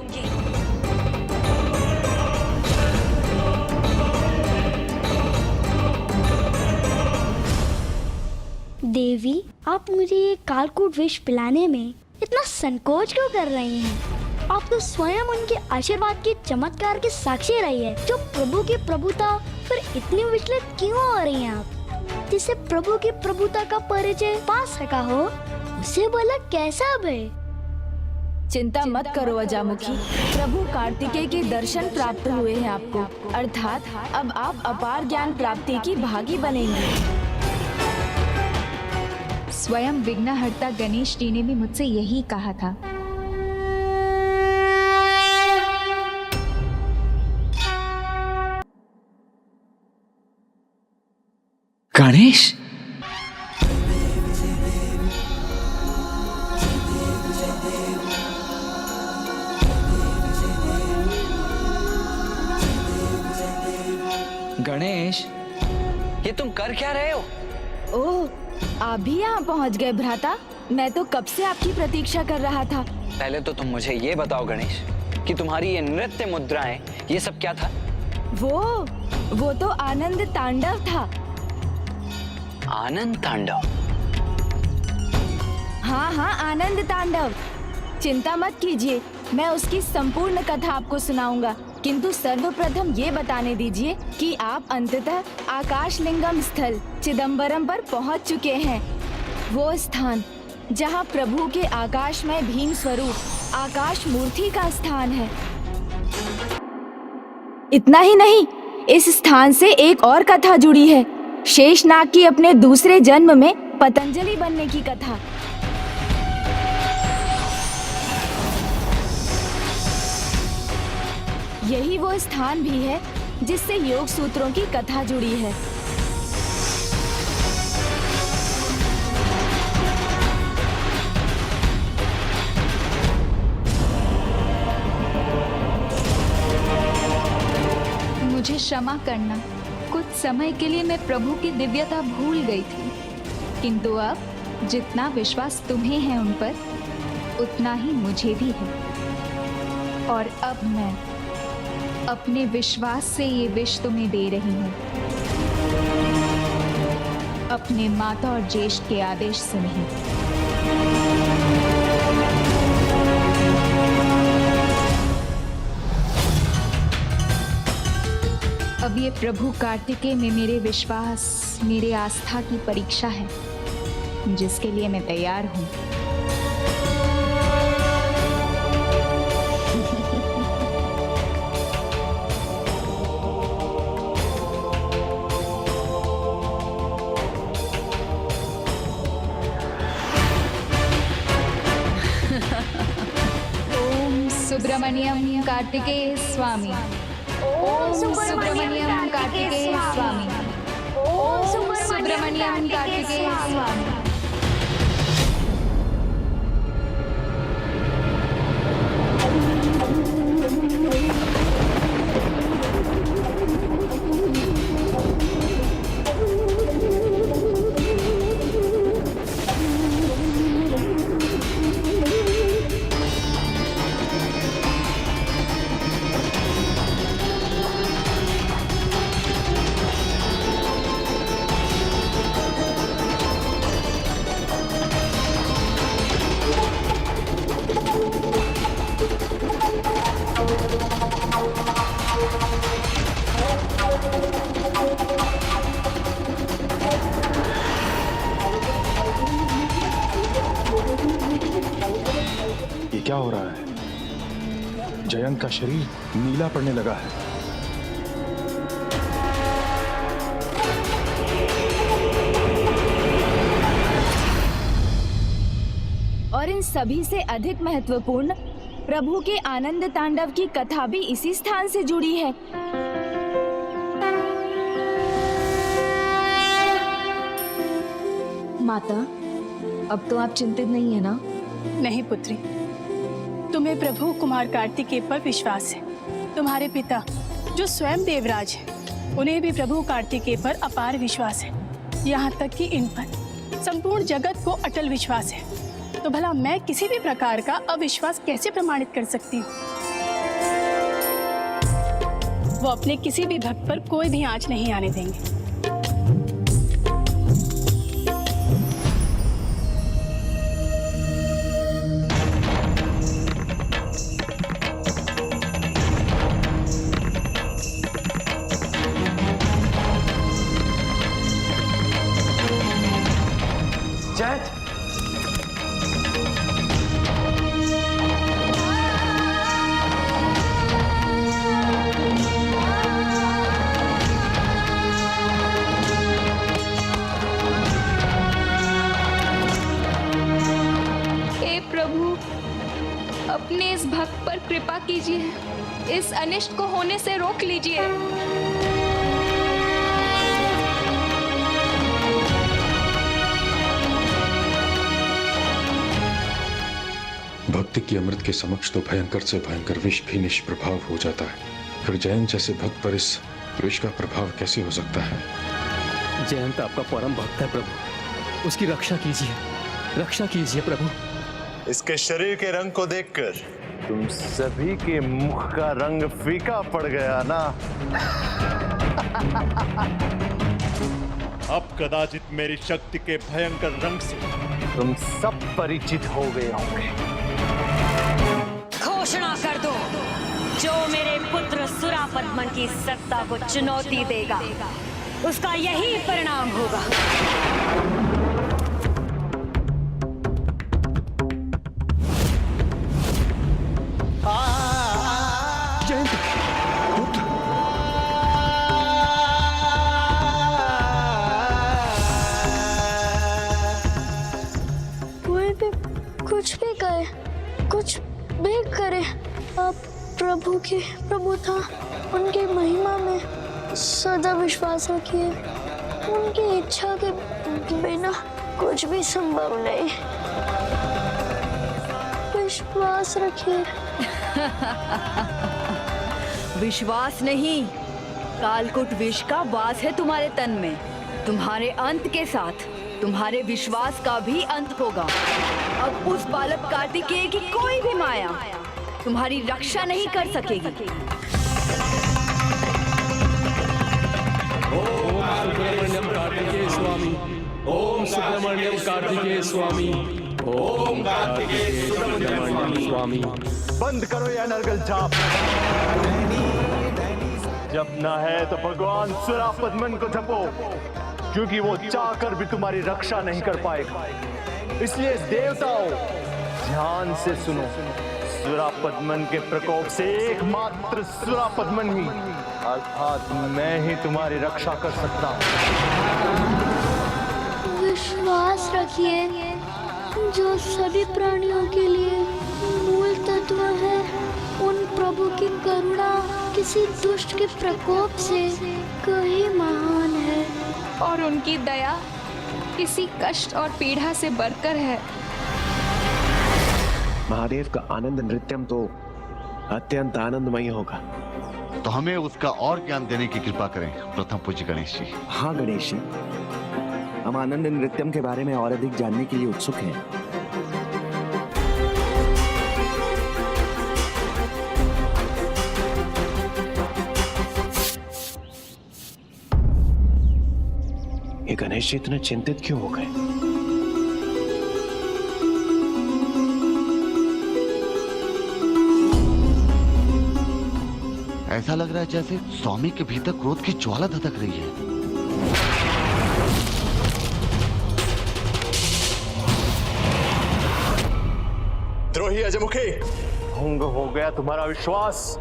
देवी, आप मुझे ये कालकूट विष पिलाने में इतना संकोच क्यों कर रही हैं? आप तो स्वयं उनके आशीर्वाद के चमत्कार के साक्षी रही है। जो प्रभु की प्रभुता फिर इतनी विचलित क्यों हो रही हैं आप? जिसे प्रभु की प्रभुता का परिचय पा सका हो, उसे बोला कैसा भय? चिंता मत करो अजामुखी, प्रभु कार्तिकेय के दर्शन प्राप्त हुए हैं आपको, अर्थात अब आप अपार ज्ञान प्राप्ति की भागी बनेंगे। स्वयं विघ्नहर्ता गणेश जी ने भी मुझसे यही कहा था। गणेश, गणेश, ये तुम कर क्या रहे हो? ओह, आप भी यहाँ पहुँच गए भ्राता। मैं तो कब से आपकी प्रतीक्षा कर रहा था। पहले तो तुम मुझे ये बताओ गणेश कि तुम्हारी ये नृत्य मुद्राएं, ये सब क्या था? वो तो आनंद तांडव था। आनंद तांडव? हाँ हाँ, आनंद तांडव। चिंता मत कीजिए, मैं उसकी संपूर्ण कथा आपको सुनाऊंगा, किंतु सर्वप्रथम ये बताने दीजिए कि आप अंततः आकाशलिंगम स्थल चिदंबरम पर पहुंच चुके हैं। वो स्थान जहां प्रभु के आकाशमय भीम स्वरूप आकाश मूर्ति का स्थान है। इतना ही नहीं, इस स्थान से एक और कथा जुड़ी है, शेषनाग की अपने दूसरे जन्म में पतंजलि बनने की कथा। यही वो स्थान भी है जिससे योग सूत्रों की कथा जुड़ी है। मुझे क्षमा करना, कुछ समय के लिए मैं प्रभु की दिव्यता भूल गई थी, किंतु अब जितना विश्वास तुम्हें है उन पर, उतना ही मुझे भी है। और अब मैं अपने विश्वास से ये विष तुम्हें दे रही हूँ, अपने माता और ज्येष्ठ के आदेश से नहीं। अब ये प्रभु कार्तिकेय में मेरे विश्वास, मेरे आस्था की परीक्षा है, जिसके लिए मैं तैयार हूँ। सुब्रमण्यम कार्तिकेय स्वामी। ओम सुब्रमण्यम कार्तिकेय स्वामी। ओम सुब्रमण्यम कार्तिकेय स्वामी। क्या हो रहा है? जयंत का शरीर नीला पड़ने लगा है। और इन सभी से अधिक महत्वपूर्ण, प्रभु के आनंद तांडव की कथा भी इसी स्थान से जुड़ी है। माता, अब तो आप चिंतित नहीं है ना? नहीं पुत्री, तुम्हें प्रभु कुमार कार्तिकेय पर विश्वास है। तुम्हारे पिता जो स्वयं देवराज हैं, उन्हें भी प्रभु कार्तिकेय पर अपार विश्वास है। यहाँ तक कि इन पर संपूर्ण जगत को अटल विश्वास है। तो भला मैं किसी भी प्रकार का अविश्वास कैसे प्रमाणित कर सकती हूँ? वो अपने किसी भी भक्त पर कोई भी आंच नहीं आने देंगे। अपने इस भक्त पर कृपा कीजिए, इस अनिष्ट को होने से रोक लीजिए। भक्ति की अमृत के समक्ष तो भयंकर से भयंकर विष भी निष्प्रभाव हो जाता है, फिर जयंत जैसे भक्त पर इस विष का प्रभाव कैसे हो सकता है? जयंत आपका परम भक्त है प्रभु, उसकी रक्षा कीजिए, रक्षा कीजिए प्रभु। इसके शरीर के रंग को देखकर तुम सभी के मुख का रंग फीका पड़ गया ना? अब कदाचित मेरी शक्ति के भयंकर रंग से तुम सब परिचित हो गए होंगे। घोषणा कर दो, जो मेरे पुत्र सुरापद्मन की सत्ता को चुनौती देगा, उसका यही परिणाम होगा। भी कुछ भी कहे, कुछ भी करे, आप प्रभु था, उनकी महिमा में सदा विश्वास रखिए। उनकी इच्छा के बिना कुछ भी संभव नहीं। विश्वास रखिए। विश्वास नहीं, कालकूट विष का वास है तुम्हारे तन में। तुम्हारे अंत के साथ तुम्हारे विश्वास का भी अंत होगा। अब उस बालक कार्तिकेय की कोई भी माया तुम्हारी रक्षा नहीं कर सकेगी। ओम सुब्रमण्यम कार्तिकेय स्वामी, ओम सुब्रमण्यम कार्तिकेय स्वामी, ओम कार्तिकेय सुब्रमण्यम स्वामी। बंद करो यह नरगल जाप। जपना है तो भगवान सुरापद्मन को जपो, क्योंकि वो चाहकर भी तुम्हारी रक्षा नहीं कर पाएगा। इसलिए देवताओं, ध्यान से सुनो। सुरापद्मन के प्रकोप से एकमात्र सुरापद्मन ही, अर्थात मैं ही तुम्हारी रक्षा कर सकता हूँ। विश्वास रखिए, जो सभी प्राणियों के लिए मूल तत्व है, उन प्रभु की करुणा किसी दुष्ट के प्रकोप से कहीं महान है, और उनकी दया किसी कष्ट और पीड़ा से बढ़कर है। महादेव का आनंद नृत्यम तो अत्यंत आनंदमय होगा। तो हमें उसका और ज्ञान देने की कृपा करें प्रथम पूज्य गणेश जी। हाँ गणेश जी, हम आनंद नृत्यम के बारे में और अधिक जानने के लिए उत्सुक हैं। ये गणेश जी इतने चिंतित क्यों हो गए? ऐसा लग रहा है जैसे स्वामी के भीतर क्रोध की ज्वाला धधक रही है। द्रोही अजमुखी, भंग हो गया तुम्हारा विश्वास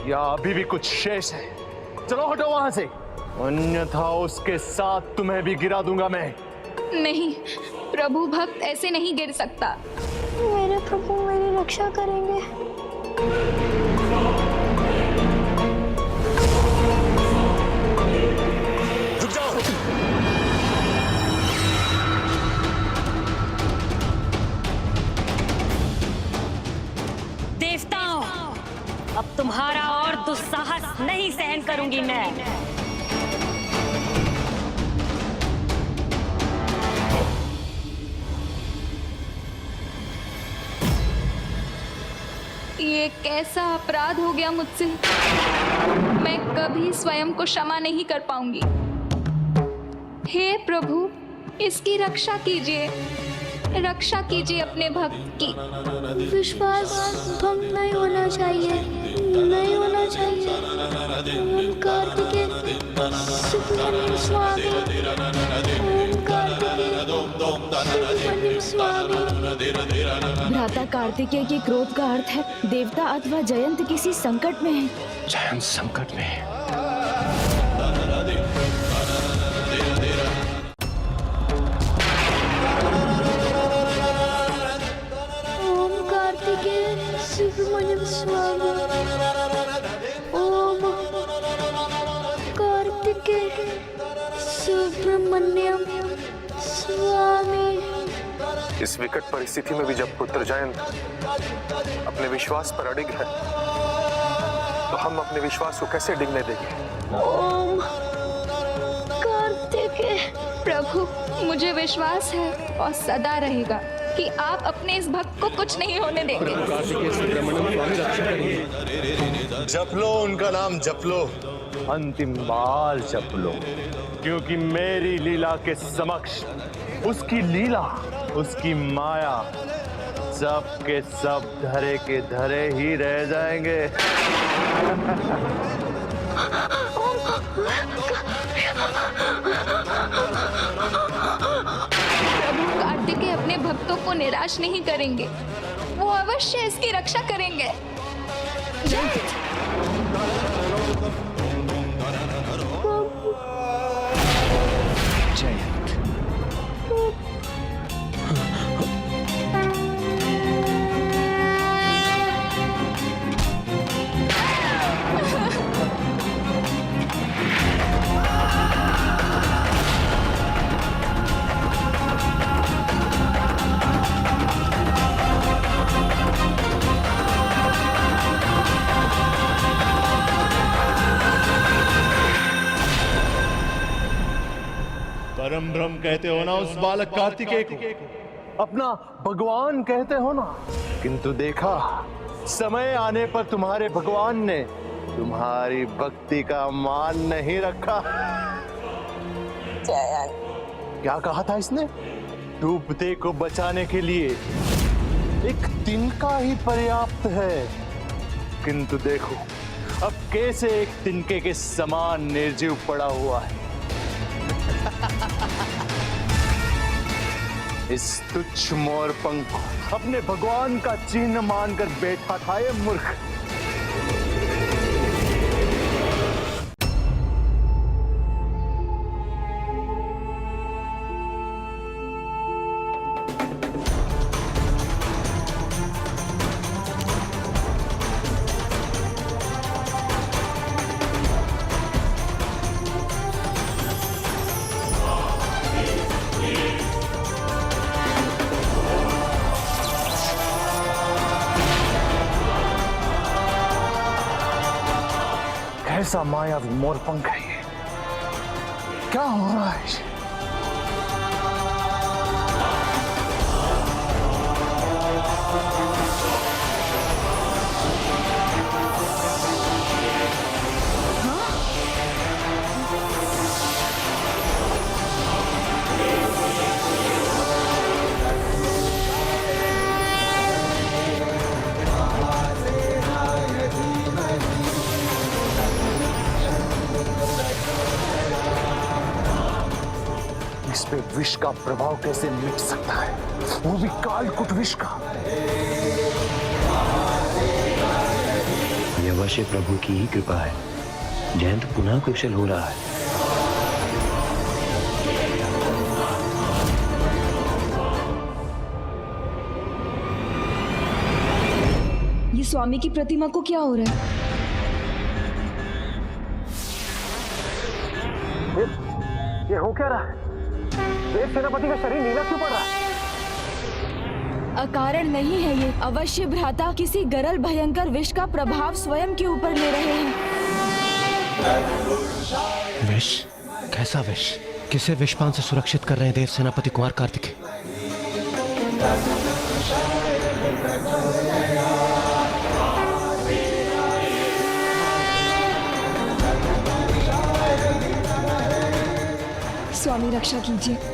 या अभी भी कुछ शेष है? चलो हटो वहां से, अन्यथा उसके साथ तुम्हें भी गिरा दूंगा मैं। नहीं, प्रभु भक्त ऐसे नहीं गिर सकता। मेरे प्रभु मेरी रक्षा करेंगे। रुक जाओ। देवताओं, अब तुम्हारा और दुस्साहस नहीं सहन करूंगी मैं। ये कैसा अपराध हो गया मुझसे। मैं कभी स्वयं को क्षमा नहीं कर पाऊंगी। हे प्रभु, इसकी रक्षा कीजिए, रक्षा कीजिए अपने भक्त की। विश्वास भंग नहीं होना चाहिए, नहीं होना चाहिए। ओम कार्तिकेय सुब्रमण्यम स्वामी, ओम कार्तिकेय सुब्रमण्यम स्वामी। भ्राता कार्तिकेय के क्रोध का अर्थ है देवता अथवा जयंत किसी संकट में है। जयंत संकट में है। ओम कार्तिकेय सुब्रमण्यम स्वामी, ओम कार्तिकेय सुब्रमण्यम स्वामी। इस विकट परिस्थिति में भी जब पुत्र जयंत अपने विश्वास पर अडिग है, तो हम अपने विश्वास को कैसे डिगने देंगे? ओम कार्तिकेय। प्रभु, मुझे विश्वास है और सदा रहेगा कि आप अपने इस भक्त को कुछ नहीं होने देंगे। कार्तिकेय सुब्रमण्यम स्वामी रक्षा करिए। जप लो उनका नाम, जप लो, अंतिम बार जप लो, क्योंकि मेरी लीला के समक्ष उसकी लीला, उसकी माया सब के सब धरे के धरे ही रह जाएंगे। प्रभु कार्तिकेय अपने भक्तों को निराश नहीं करेंगे, वो अवश्य इसकी रक्षा करेंगे। जयंत। रम कहते हो ना उस बालक कार्तिकेय को, अपना भगवान कहते हो ना, किंतु देखा समय आने पर तुम्हारे भगवान ने तुम्हारी भक्ति का मान नहीं रखा। क्या कहा था इसने? डूबते को बचाने के लिए एक तिनका ही पर्याप्त है, किंतु देखो अब कैसे एक तिनके के समान निर्जीव पड़ा हुआ है। इस तुच्छ मोरपंख को अपने भगवान का चिन्ह मानकर बैठा था ये मूर्ख। कैसा मायावी मोरपंख है ये? क्या हो रहा है? इस पे विष का प्रभाव कैसे मिट सकता है, वो भी कालकुट विष का? यह अवश्य प्रभु की ही कृपा है। जयंत पुनः कुशल हो रहा है। ये स्वामी की प्रतिमा को क्या हो रहा है? ये हो क्या रहा है? देव सेनापति का शरीर नीला क्यों पड़ रहा है? अकारण नहीं है ये। अवश्य भ्राता किसी गरल भयंकर विष का प्रभाव स्वयं के ऊपर ले रहे हैं। विष? कैसा विष? किसे विषपान से सुरक्षित कर रहे हैं देव सेनापति कुमार कार्तिकेय? स्वामी रक्षा कीजिए।